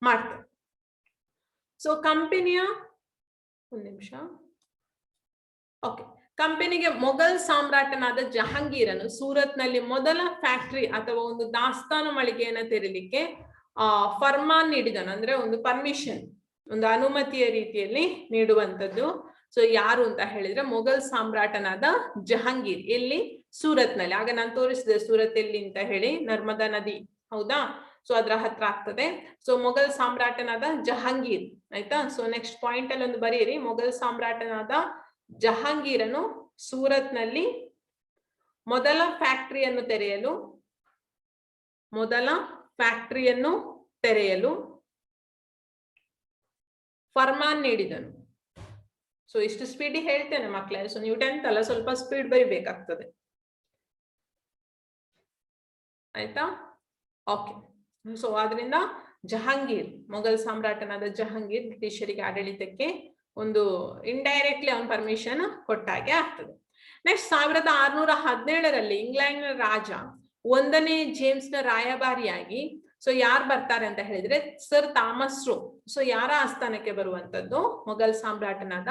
ಮಾಡ್ತಾರೆ. ಸೊ ಕಂಪನಿಯ ಒಂದು ನಿಮಿಷ. ಓಕೆ, ಕಂಪನಿಗೆ ಮೊಘಲ್ ಸಾಮ್ರಾಟನಾದ ಜಹಾಂಗೀರನು ಸೂರತ್ನಲ್ಲಿ ಮೊದಲ ಫ್ಯಾಕ್ಟರಿ ಅಥವಾ ಒಂದು ದಾಸ್ತಾನು ಮಳಿಗೆಯನ್ನು ತೆರೀಲಿಕ್ಕೆ ಫರ್ಮಾನ್ ನೀಡಿದನು. ಅಂದ್ರೆ ಒಂದು ಪರ್ಮಿಷನ್, ಒಂದು ಅನುಮತಿಯ ರೀತಿಯಲ್ಲಿ ನೀಡುವಂಥದ್ದು. ಸೊ ಯಾರು ಅಂತ ಹೇಳಿದ್ರೆ ಮೊಘಲ್ ಸಾಮ್ರಾಟನಾದ ಜಹಾಂಗೀರ್. ಎಲ್ಲಿ? ಸೂರತ್ನಲ್ಲಿ. ಆಗ ನಾನು ತೋರಿಸಿದೆ ಸೂರತ್ ಎಲ್ಲಿ ಅಂತ ಹೇಳಿ, ನರ್ಮದಾ ನದಿ, ಹೌದಾ. ಸೊ ಅದ್ರ ಹತ್ರ ಆಗ್ತದೆ. ಸೊ ಮೊಘಲ್ ಸಾಮ್ರಾಟನಾದ ಜಹಾಂಗೀರ್, ಆಯ್ತಾ. ಸೊ ನೆಕ್ಸ್ಟ್ ಪಾಯಿಂಟ್ ಅಲ್ಲಿ ಒಂದು ಬರೀರಿ, ಮೊಘಲ್ ಸಾಮ್ರಾಟನಾದ ಜಹಾಂಗೀರನು ಸೂರತ್ನಲ್ಲಿ ಮೊದಲ ಫ್ಯಾಕ್ಟರಿಯನ್ನು ತೆರೆಯಲು ಫರ್ಮಾನ್ ನೀಡಿದನು. ಸೊ ಇಷ್ಟು ಸ್ಪೀಡ್ ಹೇಳ್ತೇನೆ ಮಕ್ಕಳೇ. ಸೊ ನೀವು 10th ಅಲ್ಲ, ಸ್ವಲ್ಪ ಸ್ಪೀಡ್ ಬರೀಬೇಕಾಗ್ತದೆ, ಆಯ್ತಾ. ಓಕೆ, ಸೊ ಆದ್ರಿಂದ ಜಹಾಂಗೀರ್, ಮೊಘಲ್ ಸಾಮ್ರಾಟನಾದ ಜಹಾಂಗೀರ್ ಬ್ರಿಟಿಷರಿಗೆ ಆಡಳಿತಕ್ಕೆ ಒಂದು ಇಂಡೈರೆಕ್ಟ್ಲಿ ಅವನ್ ಪರ್ಮಿಷನ್ ಕೊಟ್ಟಾಗೆ ಆಗ್ತದೆ. ನೆಕ್ಸ್ಟ್ 1617 ಇಂಗ್ಲೆಂಡ್ ರಾಜ 1ನೇ ಜೇಮ್ಸ್ ನ ರಾಯಭಾರಿಯಾಗಿ ಸೊ ಯಾರು ಬರ್ತಾರೆ ಅಂತ ಹೇಳಿದ್ರೆ ಸರ್ ಥಾಮಸ್ ರೋ. ಸೊ ಯಾರ ಆಸ್ಥಾನಕ್ಕೆ ಬರುವಂತದ್ದು? ಮೊಘಲ್ ಸಾಮ್ರಾಟನಾದ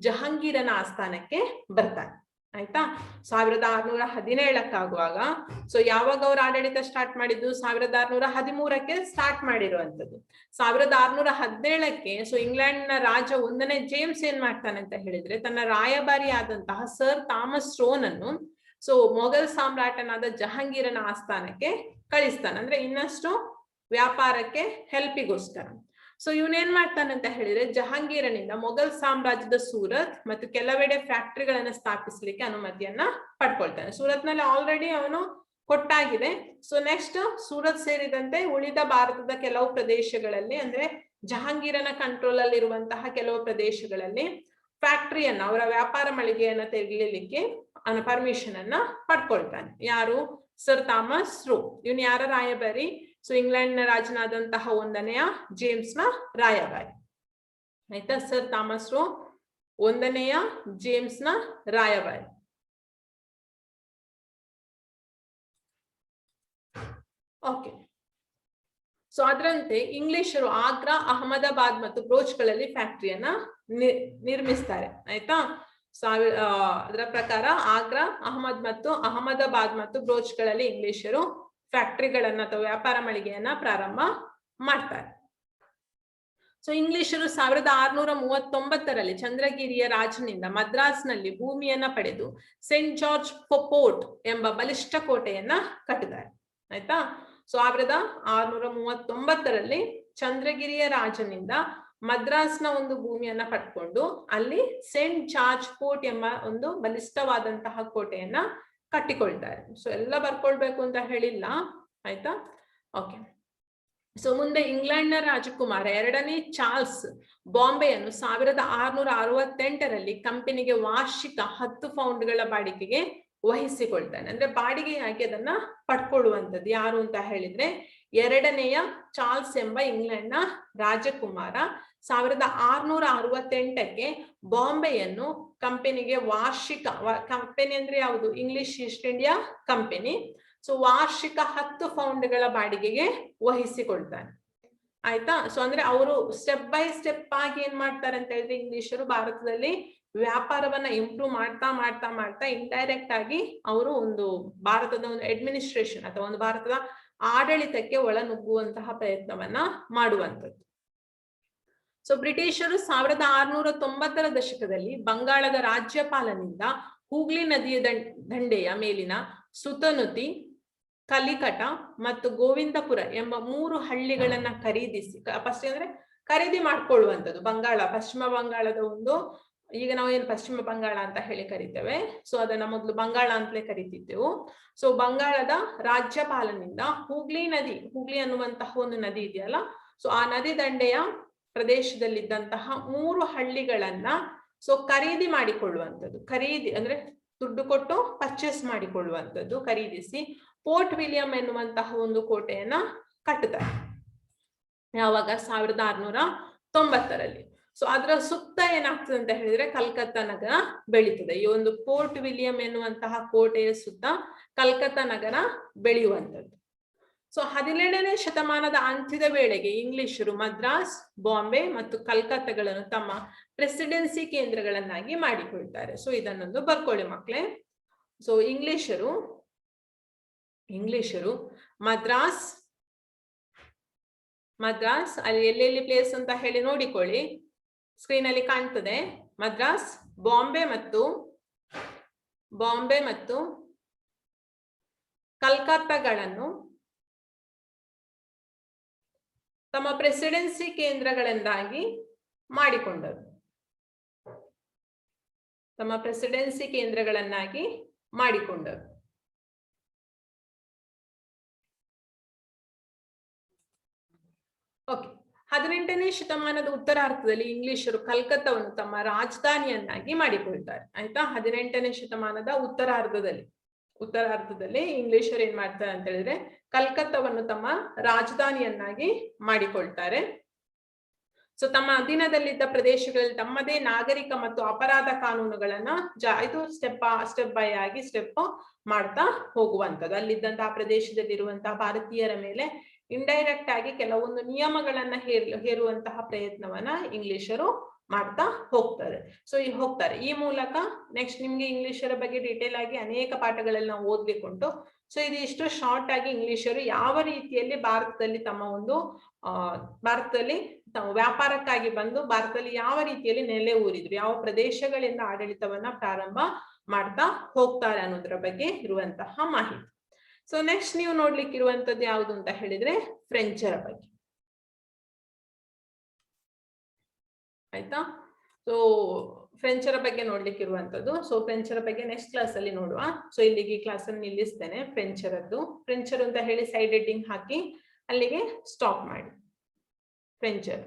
ಜಹಾಂಗೀರನ ಆಸ್ಥಾನಕ್ಕೆ ಬರ್ತಾರೆ, ಆಯ್ತಾ. 1617 ಸೊ ಯಾವಾಗ ಅವ್ರ ಆಡಳಿತ ಸ್ಟಾರ್ಟ್ ಮಾಡಿದ್ದು? 1613 ಸ್ಟಾರ್ಟ್ ಮಾಡಿರುವಂತದ್ದು. 1617 ಸೊ ಇಂಗ್ಲೆಂಡ್ ನ ರಾಜ 1ನೇ ಜೇಮ್ಸ್ ಏನ್ ಮಾಡ್ತಾನೆ ಅಂತ ಹೇಳಿದ್ರೆ, ತನ್ನ ರಾಯಭಾರಿ ಆದಂತಹ ಸರ್ ಥಾಮಸ್ ರೋನನ್ನು ಸೊ ಮೊಘಲ್ ಸಾಮ್ರಾಟನಾದ ಜಹಾಂಗೀರನ ಆಸ್ಥಾನಕ್ಕೆ ಕಳಿಸ್ತಾನೆ. ಅಂದ್ರೆ ಇನ್ನಷ್ಟು ವ್ಯಾಪಾರಕ್ಕೆ ಹೆಲ್ಪಿಗೋಸ್ಕರ. ಸೊ ಇವನೇನ್ ಮಾಡ್ತಾನೆ ಅಂತ ಹೇಳಿದ್ರೆ ಜಹಾಂಗೀರನಿಂದ ಮೊಘಲ್ ಸಾಮ್ರಾಜ್ಯದ ಸೂರತ್ ಮತ್ತು ಕೆಲವೆಡೆ ಫ್ಯಾಕ್ಟರಿಗಳನ್ನ ಸ್ಥಾಪಿಸಲಿಕ್ಕೆ ಅನುಮತಿಯನ್ನ ಪಡ್ಕೊಳ್ತಾನೆ. ಸೂರತ್ ನಲ್ಲಿ ಆಲ್ರೆಡಿ ಅವನು ಕೊಟ್ಟಾಗಿದೆ. ಸೊ ನೆಕ್ಸ್ಟ್ ಸೂರತ್ ಸೇರಿದಂತೆ ಉಳಿದ ಭಾರತದ ಕೆಲವು ಪ್ರದೇಶಗಳಲ್ಲಿ, ಅಂದ್ರೆ ಜಹಾಂಗೀರನ ಕಂಟ್ರೋಲ್ ಅಲ್ಲಿ ಇರುವಂತಹ ಕೆಲವು ಪ್ರದೇಶಗಳಲ್ಲಿ ಫ್ಯಾಕ್ಟರಿಯನ್ನ, ಅವರ ವ್ಯಾಪಾರ ಮಳಿಗೆಯನ್ನ ತೆರಲಿಕ್ಕೆ ಪರ್ಮಿಷನ್ ಅನ್ನ ಪಡ್ಕೊಳ್ತಾನೆ. ಯಾರು? Sir Thomas rho. ಇವನು ಯಾರ ರಾಯಭಾರಿ? ಸೊ ಇಂಗ್ಲೆಂಡ್ ನ ರಾಜನಾದಂತಹ 1ನೆಯ ಜೇಮ್ಸ್ ನ ರಾಯಭಾರಿ. ಆಯ್ತಾ? ಸರ್ ಥಾಮಸ್ ರೋ 1ನೆಯ ಜೇಮ್ಸ್ ನ ರಾಯಭಾರಿ. ಓಕೆ. ಸೊ ಅದರಂತೆ ಇಂಗ್ಲಿಷರು ಆಗ್ರಾ, ಅಹಮದಾಬಾದ್ ಮತ್ತು ಬ್ರೋಚ್ಗಳಲ್ಲಿ ಫ್ಯಾಕ್ಟರಿಯನ್ನ ನಿರ್ಮಿಸ್ತಾರೆ. ಆಯ್ತಾ? ಅದರ ಪ್ರಕಾರ ಆಗ್ರಾ, ಅಹಮದಾಬಾದ್ ಮತ್ತು ಬ್ರೋಚ್ಗಳಲ್ಲಿ ಇಂಗ್ಲಿಷರು ಫ್ಯಾಕ್ಟರಿಗಳನ್ನ ಅಥವಾ ವ್ಯಾಪಾರ ಮಳಿಗೆಯನ್ನ ಪ್ರಾರಂಭ ಮಾಡ್ತಾರೆ. ಸೊ ಇಂಗ್ಲಿಷರು 1639ರಲ್ಲಿ ಚಂದ್ರಗಿರಿಯ ರಾಜನಿಂದ ಮದ್ರಾಸ್ನಲ್ಲಿ ಭೂಮಿಯನ್ನ ಪಡೆದು ಸೇಂಟ್ ಜಾರ್ಜ್ ಫೋರ್ಟ್ ಎಂಬ ಬಲಿಷ್ಠ ಕೋಟೆಯನ್ನ ಕಟ್ಟಿದ್ದಾರೆ. ಆಯ್ತಾ? ಸೊ 1639ರಲ್ಲಿ ಚಂದ್ರಗಿರಿಯ ರಾಜನಿಂದ ಮದ್ರಾಸ್ನ ಒಂದು ಭೂಮಿಯನ್ನ ಪಡ್ಕೊಂಡು ಅಲ್ಲಿ ಸೇಂಟ್ ಜಾರ್ಜ್ ಫೋರ್ಟ್ ಎಂಬ ಒಂದು ಬಲಿಷ್ಠವಾದಂತಹ ಕೋಟೆಯನ್ನ ಕಟ್ಟಿಕೊಳ್ತಾರೆ. ಸೊ ಎಲ್ಲ ಬರ್ಕೊಳ್ಬೇಕು ಅಂತ ಹೇಳಿಲ್ಲ. ಆಯ್ತಾ? ಓಕೆ. ಸೊ ಮುಂದೆ ಇಂಗ್ಲೆಂಡ್ನ ರಾಜಕುಮಾರ 2ನೇ ಚಾರ್ಲ್ಸ್ ಬಾಂಬೆಯನ್ನು 1668ರಲ್ಲಿ ಕಂಪನಿಗೆ ವಾರ್ಷಿಕ 10 ಪೌಂಡ್ಗಳ ಬಾಡಿಗೆಗೆ ವಹಿಸಿಕೊಳ್ತಾನೆ. ಅಂದ್ರೆ ಬಾಡಿಗೆಯಾಗಿ ಅದನ್ನ ಪಡ್ಕೊಳ್ಳುವಂಥದ್ದು. ಯಾರು ಅಂತ ಹೇಳಿದ್ರೆ 2ನೇಯ ಚಾರ್ಲ್ಸ್ ಎಂಬ ಇಂಗ್ಲೆಂಡ್ನ ರಾಜಕುಮಾರ 1668ಕ್ಕೆ ಬಾಂಬೆಯನ್ನು ಕಂಪನಿಗೆ ವಾರ್ಷಿಕ, ಕಂಪನಿ ಅಂದ್ರೆ ಯಾವುದು? English East India company. So ವಾರ್ಷಿಕ 10 ಪೌಂಡ್ಗಳ ಬಾಡಿಗೆಗೆ ವಹಿಸಿಕೊಳ್ತಾನೆ. ಆಯ್ತಾ? ಸೊ ಅಂದ್ರೆ ಅವರು ಸ್ಟೆಪ್ ಬೈ ಸ್ಟೆಪ್ ಆಗಿ ಏನ್ ಮಾಡ್ತಾರೆ ಅಂತ ಹೇಳಿದ್ರೆ ಇಂಗ್ಲಿಷರು ಭಾರತದಲ್ಲಿ ವ್ಯಾಪಾರವನ್ನ ಇಂಪ್ರೂವ್ ಮಾಡ್ತಾ ಇಂಡೈರೆಕ್ಟ್ ಆಗಿ ಅವರು ಒಂದು ಭಾರತದ ಒಂದು ಅಡ್ಮಿನಿಸ್ಟ್ರೇಷನ್ ಅಥವಾ ಒಂದು ಭಾರತದ ಆಡಳಿತಕ್ಕೆ ಒಳನುಗ್ಗುವಂತಹ ಪ್ರಯತ್ನವನ್ನ ಮಾಡುವಂಥದ್ದು. ಸೊ ಬ್ರಿಟಿಷರು 1690ರ ದಶಕದಲ್ಲಿ ಬಂಗಾಳದ ರಾಜ್ಯಪಾಲನಿಂದ ಹೂಗ್ಲಿ ನದಿಯ ದಂಡೆಯ ಮೇಲಿನ ಸುತನುತಿ, ಕಲಿಕಟ ಮತ್ತು ಗೋವಿಂದಪುರ ಎಂಬ 3 ಹಳ್ಳಿಗಳನ್ನ ಫಸ್ಟ್ ಅಂದ್ರೆ ಖರೀದಿ ಮಾಡ್ಕೊಳ್ಳುವಂಥದ್ದು. ಪಶ್ಚಿಮ ಬಂಗಾಳದ ಒಂದು, ಈಗ ನಾವು ಏನು ಪಶ್ಚಿಮ ಬಂಗಾಳ ಅಂತ ಹೇಳಿ ಕರಿತೇವೆ, ಸೊ ಅದನ್ನ ಮೊದಲು ಬಂಗಾಳ ಅಂತಲೇ ಕರಿತಿದ್ದೆವು. ಸೊ ಬಂಗಾಳದ ರಾಜ್ಯಪಾಲನಿಂದ ಹೂಗ್ಲಿ ಅನ್ನುವಂತಹ ಒಂದು ನದಿ ಇದೆಯಲ್ಲ, ಸೊ ಆ ನದಿ ದಂಡೆಯ ಪ್ರದೇಶದಲ್ಲಿದ್ದಂತಹ 3 ಹಳ್ಳಿಗಳನ್ನ ಸೊ ಖರೀದಿ ಮಾಡಿಕೊಳ್ಳುವಂಥದ್ದು. ಖರೀದಿ ಅಂದ್ರೆ ದುಡ್ಡು ಕೊಟ್ಟು ಪರ್ಚೇಸ್ ಮಾಡಿಕೊಳ್ಳುವಂಥದ್ದು. ಖರೀದಿಸಿ ಫೋರ್ಟ್ ವಿಲಿಯಂ ಎನ್ನುವಂತಹ ಒಂದು ಕೋಟೆಯನ್ನ ಕಟ್ಟುತ್ತಾರೆ. ಯಾವಾಗ? 1690ರಲ್ಲಿ. ಸೊ ಅದರ ಸುತ್ತ ಏನಾಗ್ತದೆ ಅಂತ ಹೇಳಿದ್ರೆ ಕಲ್ಕತ್ತಾ ನಗರ ಬೆಳೀತದೆ. ಈ ಒಂದು ಫೋರ್ಟ್ ವಿಲಿಯಂ ಎನ್ನುವಂತಹ ಕೋಟೆಯ ಸುತ್ತ ಕಲ್ಕತ್ತಾ ನಗರ ಬೆಳೆಯುವಂಥದ್ದು. ಸೊ 17ನೇ ಶತಮಾನದ ಅಂತ್ಯದ ವೇಳೆಗೆ ಇಂಗ್ಲಿಷರು ಮದ್ರಾಸ್, ಬಾಂಬೆ ಮತ್ತು ಕಲ್ಕತ್ತಾಗಳನ್ನು ತಮ್ಮ ಪ್ರೆಸಿಡೆನ್ಸಿ ಕೇಂದ್ರಗಳನ್ನಾಗಿ ಮಾಡಿಕೊಳ್ತಾರೆ. ಸೊ ಇದನ್ನೊಂದು ಬರ್ಕೊಳ್ಳಿ ಮಕ್ಕಳೇ. ಸೊ ಇಂಗ್ಲಿಷರು ಮದ್ರಾಸ್ ಅಲ್ಲಿ ಎಲ್ಲೆಲ್ಲಿ ಪ್ಲೇಸ್ ಅಂತ ಹೇಳಿ ನೋಡಿಕೊಳ್ಳಿ, ಸ್ಕ್ರೀನ್ ಅಲ್ಲಿ ಕಾಣ್ತದೆ. ಮದ್ರಾಸ್, ಬಾಂಬೆ ಮತ್ತು ಕಲ್ಕತ್ತಾಗಳನ್ನು ತಮ್ಮ ಪ್ರೆಸಿಡೆನ್ಸಿ ಕೇಂದ್ರಗಳನ್ನಾಗಿ ಮಾಡಿಕೊಂಡರು. ಓಕೆ. 18ನೇ ಶತಮಾನದ ಉತ್ತರಾರ್ಧದಲ್ಲಿ ಇಂಗ್ಲಿಷರು ಕಲ್ಕತ್ತಾವನ್ನು ತಮ್ಮ ರಾಜಧಾನಿಯನ್ನಾಗಿ ಮಾಡಿಕೊಳ್ತಾರೆ. ಆಯ್ತಾ? 18ನೇ ಶತಮಾನದ ಉತ್ತರಾರ್ಧದಲ್ಲಿ ಇಂಗ್ಲಿಷರು ಏನ್ ಮಾಡ್ತಾರೆ ಅಂತ ಹೇಳಿದ್ರೆ ಕಲ್ಕತ್ತಾವನ್ನು ತಮ್ಮ ರಾಜಧಾನಿಯನ್ನಾಗಿ ಮಾಡಿಕೊಳ್ತಾರೆ. ಸೊ ತಮ್ಮ ಅಧೀನದಲ್ಲಿದ್ದ ಪ್ರದೇಶಗಳಲ್ಲಿ ತಮ್ಮದೇ ನಾಗರಿಕ ಮತ್ತು ಅಪರಾಧ ಕಾನೂನುಗಳನ್ನ ಇದು ಸ್ಟೆಪ್ ಬೈ ಆಗಿ ಮಾಡ್ತಾ ಹೋಗುವಂಥದ್ದು. ಅಲ್ಲಿದ್ದಂತಹ ಪ್ರದೇಶದಲ್ಲಿರುವಂತಹ ಭಾರತೀಯರ ಮೇಲೆ ಇಂಡೈರೆಕ್ಟ್ ಆಗಿ ಕೆಲವೊಂದು ನಿಯಮಗಳನ್ನ ಹೇರುವಂತಹ ಪ್ರಯತ್ನವನ್ನ ಇಂಗ್ಲಿಷರು ಮಾಡ್ತಾ ಹೋಗ್ತಾರೆ. ಈ ಮೂಲಕ ನೆಕ್ಸ್ಟ್ ನಿಮ್ಗೆ ಇಂಗ್ಲಿಷರ ಬಗ್ಗೆ ಡೀಟೇಲ್ ಆಗಿ ಅನೇಕ ಪಾಠಗಳಲ್ಲಿ ನಾವು ಓದ್ಲಿಕ್ಕೆ ಉಂಟು. ಸೊ ಇದು ಇಷ್ಟು ಶಾರ್ಟ್ ಆಗಿ ಇಂಗ್ಲಿಷರು ಯಾವ ರೀತಿಯಲ್ಲಿ ಭಾರತದಲ್ಲಿ ತಾವು ವ್ಯಾಪಾರಕ್ಕಾಗಿ ಬಂದು ಭಾರತದಲ್ಲಿ ಯಾವ ರೀತಿಯಲ್ಲಿ ನೆಲೆ ಊರಿದ್ರು, ಯಾವ ಪ್ರದೇಶಗಳಿಂದ ಆಡಳಿತವನ್ನ ಪ್ರಾರಂಭ ಮಾಡ್ತಾ ಹೋಗ್ತಾರೆ ಅನ್ನೋದ್ರ ಬಗ್ಗೆ ಇರುವಂತಹ ಮಾಹಿತಿ. ಸೊ ನೆಕ್ಸ್ಟ್ ನೀವು ನೋಡ್ಲಿಕ್ಕೆ ಇರುವಂತದ್ದು ಯಾವುದು ಅಂತ ಹೇಳಿದ್ರೆ ಫ್ರೆಂಚರ ಬಗ್ಗೆ. ಆಯ್ತಾ. ಸೊ ಫ್ರೆಂಚರ ಬಗ್ಗೆ ನೋಡ್ಲಿಕ್ಕೆ ಇರುವಂತದ್ದು. ಸೊ ಫ್ರೆಂಚರ ಬಗ್ಗೆ ನೆಕ್ಸ್ಟ್ ಕ್ಲಾಸ್ ಅಲ್ಲಿ ನೋಡುವ. ಸೊ ಇಲ್ಲಿಗೆ ಈ ಕ್ಲಾಸ್ ಅನ್ನು ನಿಲ್ಲಿಸ್ತೇನೆ. ಫ್ರೆಂಚರ್ ಅಂತ ಹೇಳಿ ಸೈಡ್ ಹೆಡ್ಡಿಂಗ್ ಹಾಕಿ ಅಲ್ಲಿಗೆ ಸ್ಟಾಪ್ ಮಾಡಿ. ಫ್ರೆಂಚರ್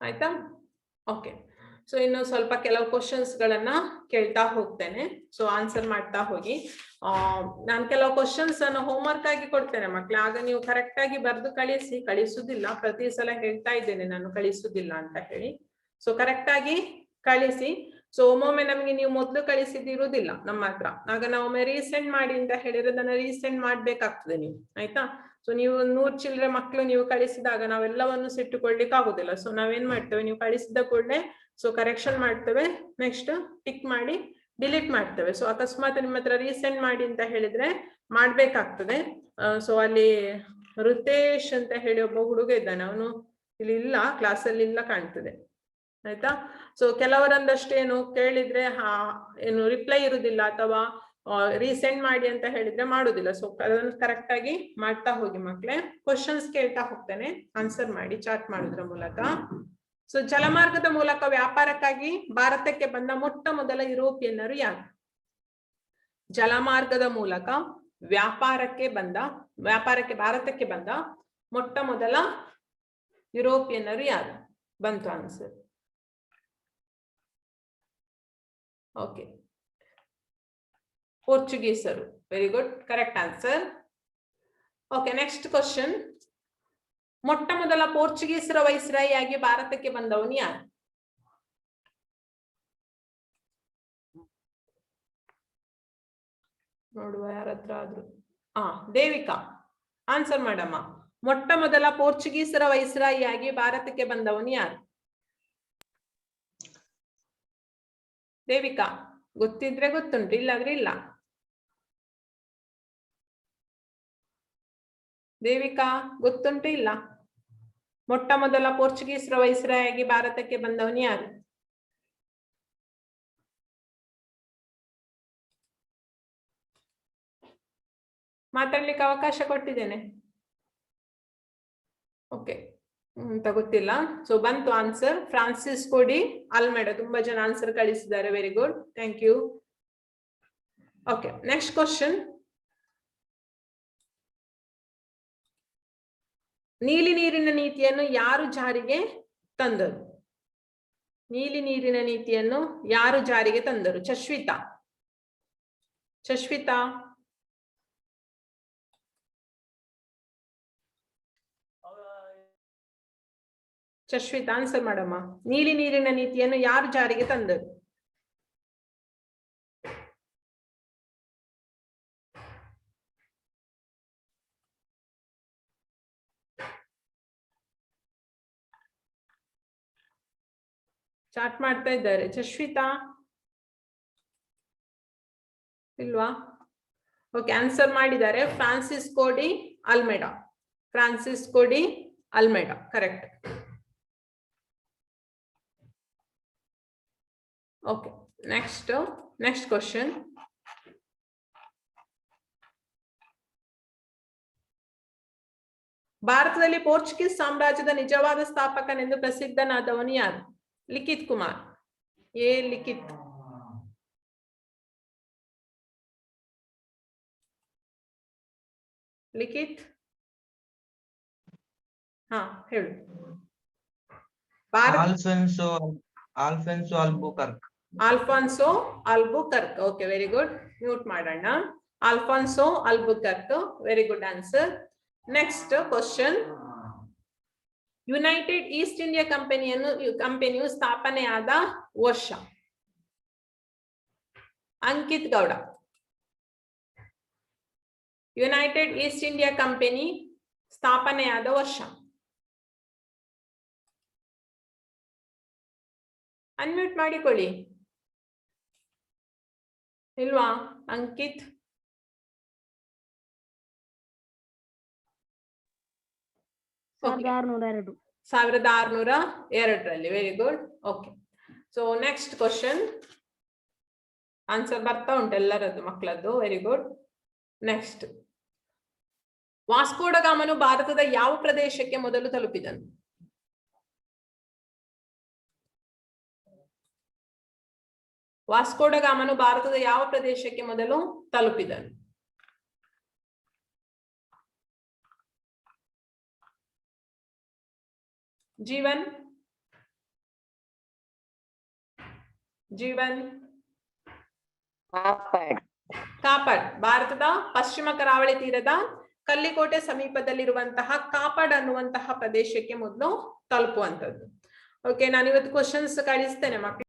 ಆಯ್ತಾ. ಓಕೆ. ಸೊ ಇನ್ನು ಸ್ವಲ್ಪ ಕೆಲವು ಕ್ವಶನ್ಸ್ ಗಳನ್ನ ಕೇಳ್ತಾ ಹೋಗ್ತೇನೆ. ಸೊ ಆನ್ಸರ್ ಮಾಡ್ತಾ ಹೋಗಿ. ನಾನು ಕೆಲವು ಕ್ವಶನ್ಸ್ ಅನ್ನು ಹೋಮ್ವರ್ಕ್ ಆಗಿ ಕೊಡ್ತೇನೆ ಮಕ್ಳು, ಆಗ ನೀವು ಕರೆಕ್ಟ್ ಆಗಿ ಬರೆದು ಕಳಿಸುದಿಲ್ಲ. ಪ್ರತಿ ಸಲ ಹೇಳ್ತಾ ಇದ್ದೇನೆ ನಾನು ಕಳಿಸುದಿಲ್ಲ ಅಂತ ಹೇಳಿ. ಸೊ ಕರೆಕ್ಟ್ ಆಗಿ ಕಳಿಸಿ. ಸೊ ಒಮ್ಮೊಮ್ಮೆ ನಮಗೆ ನೀವು ಮೊದಲು ಕಳಿಸಿದಿರುವುದಿಲ್ಲ ನಮ್ಮ ಹತ್ರ, ಆಗ ನಾವು ಒಮ್ಮೆ ರೀಸೆಂಡ್ ಮಾಡಿ ಅಂತ ಹೇಳಿದ್ರೆ ಅದನ್ನ ರೀಸೆಂಡ್ ಮಾಡ್ಬೇಕಾಗ್ತದೆ ನೀವು. ಆಯ್ತಾ. ಸೊ ನೀವು 100 ಚಿಲ್ಲರೆ ಮಕ್ಕಳು ನೀವು ಕಳಿಸಿದಾಗ ನಾವೆಲ್ಲವನ್ನು ಸಿಟ್ಟುಕೊಳ್ಲಿಕ್ಕೆ ಆಗುದಿಲ್ಲ. ಸೊ ನಾವೇನ್ ಮಾಡ್ತೇವೆ, ನೀವು ಕಳಿಸಿದ ಕೂಡಲೇ ಸೊ ಕರೆಕ್ಷನ್ ಮಾಡ್ತೇವೆ, ನೆಕ್ಸ್ಟ್ ಟಿಕ್ ಮಾಡಿ ಡಿಲೀಟ್ ಮಾಡ್ತೇವೆ. ಸೊ ಅಕಸ್ಮಾತ್ ನಿಮ್ಮ ಹತ್ರ ರೀಸೆಂಡ್ ಮಾಡಿ ಅಂತ ಹೇಳಿದ್ರೆ ಮಾಡ್ಬೇಕಾಗ್ತದೆ. ಸೊ ಅಲ್ಲಿ ರುತೇಶ್ ಅಂತ ಹೇಳಿ ಒಬ್ಬ ಹುಡುಗ ಇದ್ದಾನೆ, ಅವನು ಇಲ್ಲಿ ಇಲ್ಲ, ಕ್ಲಾಸಲ್ಲಿ ಇಲ್ಲ ಕಾಣ್ತದೆ. ಆಯ್ತಾ. ಸೊ ಕೆಲವರೊಂದಷ್ಟೇನು ಕೇಳಿದ್ರೆ ಏನು ರಿಪ್ಲೈ ಇರುವುದಿಲ್ಲ ಅಥವಾ ರೀಸೆಂಡ್ ಮಾಡಿ ಅಂತ ಹೇಳಿದ್ರೆ ಮಾಡುದಿಲ್ಲ. ಸೊ ಅದನ್ನು ಕರೆಕ್ಟ್ ಆಗಿ ಮಾಡ್ತಾ ಹೋಗಿ ಮಕ್ಳೇ. ಕ್ವಶನ್ಸ್ ಕೇಳ್ತಾ ಹೋಗ್ತೇನೆ, ಆನ್ಸರ್ ಮಾಡಿ ಚಾಟ್ ಮಾಡೋದ್ರ ಮೂಲಕ. ಸೊ ಜಲಮಾರ್ಗದ ಮೂಲಕ ವ್ಯಾಪಾರಕ್ಕಾಗಿ ಭಾರತಕ್ಕೆ ಬಂದ ಮೊಟ್ಟ ಮೊದಲ ಯುರೋಪಿಯನ್ನರು ಯಾರು? ಜಲಮಾರ್ಗದ ಮೂಲಕ ವ್ಯಾಪಾರಕ್ಕೆ ಭಾರತಕ್ಕೆ ಬಂದ ಮೊಟ್ಟ ಮೊದಲ ಯುರೋಪಿಯನ್ನರು ಯಾರು? ಬಂತು ಆನ್ಸರ್. ಓಕೆ, ಪೋರ್ಚುಗೀಸರು. Very good, correct answer. Okay, next question. ಮೊಟ್ಟ ಮೊದಲ ಪೋರ್ಚುಗೀಸರ ವೈಸ್ರಾಯಿಯಾಗಿ ಭಾರತಕ್ಕೆ ಬಂದವನು ಯಾರು? ನೋಡುವ ಯಾರತ್ರ ಆದ್ರು. ದೇವಿಕಾ ಆನ್ಸರ್ ಮಾಡಮ್ಮ. ಮೊಟ್ಟ ಮೊದಲ ಪೋರ್ಚುಗೀಸರ ವೈಸ್ರಾಯಿಯಾಗಿ ಭಾರತಕ್ಕೆ ಬಂದವನು ಯಾರು? ದೇವಿಕಾ ಗೊತ್ತಿದ್ರೆ ಗೊತ್ತುಂಟು, ಇಲ್ಲಾದ್ರೆ ಇಲ್ಲ. ದೇವಿಕಾ ಗೊತ್ತುಂಟು ಇಲ್ಲ? ಮೊಟ್ಟ ಮೊದಲ ಪೋರ್ಚುಗೀಸರ ವೈಸ್ರಾಯಿಯಾಗಿ ಭಾರತಕ್ಕೆ ಬಂದವನು ಯಾರು? ಮಾತಾಡ್ಲಿಕ್ಕೆ ಅವಕಾಶ ಕೊಟ್ಟಿದ್ದೇನೆ. ಓಕೆ ಅಂತ ಗೊತ್ತಿಲ್ಲ. ಸೊ ಬಂತು ಆನ್ಸರ್, ಫ್ರಾನ್ಸಿಸ್ಕೋ ಡಿ ಅಲ್ಮೆಡಾ. ತುಂಬಾ ಜನ ಆನ್ಸರ್ ಕಳಿಸಿದ್ದಾರೆ. Very good, thank you. Okay, next question. ನೀಲಿ ನೀರಿನ ನೀತಿಯನ್ನು ಯಾರು ಜಾರಿಗೆ ತಂದರು? ನೀಲಿ ನೀರಿನ ನೀತಿಯನ್ನು ಯಾರು ಜಾರಿಗೆ ತಂದರು? ಚಶ್ವಿತಾ ಆನ್ಸರ್ ಮಾಡಮ್ಮ. ನೀಲಿ ನೀರಿನ ನೀತಿಯನ್ನು ಯಾರು ಜಾರಿಗೆ ತಂದರು? ಚಾಟ್ ಮಾಡ್ತಾ ಇದ್ದಾರೆ. ಚಶ್ವಿತಾ ಇಲ್ವಾ? ಓಕೆ, ಆನ್ಸರ್ ಮಾಡಿದ್ದಾರೆ. Francisco de Almeida, correct. Okay, next question. ಭಾರತದಲ್ಲಿ ಪೋರ್ಚುಗೀಸ್ ಸಾಮ್ರಾಜ್ಯದ ನಿಜವಾದ ಸ್ಥಾಪಕನೆಂದು ಪ್ರಸಿದ್ಧನಾದವನು ಯಾರು? ಲಿಖಿತ್ ಕುಮಾರ್. ಲಿಖಿತ್. ಹೇಳು. Alfonso Albuquerque. Okay, very good. Mute ಮಾಡೋಣ. Alfonso Albuquerque, very good answer. Next question. United East India ಕಂಪನಿಯು ಸ್ಥಾಪನೆಯಾದ ವರ್ಷ? Ankit Gowda. United East India company ಸ್ಥಾಪನೆಯಾದ ವರ್ಷ? ಅನ್ಮ್ಯೂಟ್ ಮಾಡಿಕೊಳ್ಳಿ. ಇಲ್ವಾ ಅಂಕಿತ್? 1602ರಲ್ಲಿ. Very good. Okay, so next question. Answer ಬರ್ತಾ ಉಂಟು ಎಲ್ಲರದ್ದು ಮಕ್ಕಳದ್ದು. Very good. ನೆಕ್ಸ್ಟ್, ವಾಸ್ಕೋಡಗಾಮನು ಭಾರತದ ಯಾವ ಪ್ರದೇಶಕ್ಕೆ ಮೊದಲು ತಲುಪಿದನು? ವಾಸ್ಕೋಡಗಾಮನು ಭಾರತದ ಯಾವ ಪ್ರದೇಶಕ್ಕೆ ಮೊದಲು ತಲುಪಿದನು? ಜೀವನ್ ಕಾಪಡ್ ಭಾರತದ ಪಶ್ಚಿಮ ಕರಾವಳಿ ತೀರದ ಕಲ್ಲಿಕೋಟೆ ಸಮೀಪದಲ್ಲಿರುವಂತಹ ಕಾಪಡ್ ಅನ್ನುವಂತಹ ಪ್ರದೇಶಕ್ಕೆ ಮೊದಲು ತಲುಪುವಂತದ್ದು. ಓಕೆ, ನಾನು ಇವತ್ತು ಕ್ವಶನ್ಸ್ ಕಳಿಸ್ತೇನೆ ಮಕ್ಕಳು.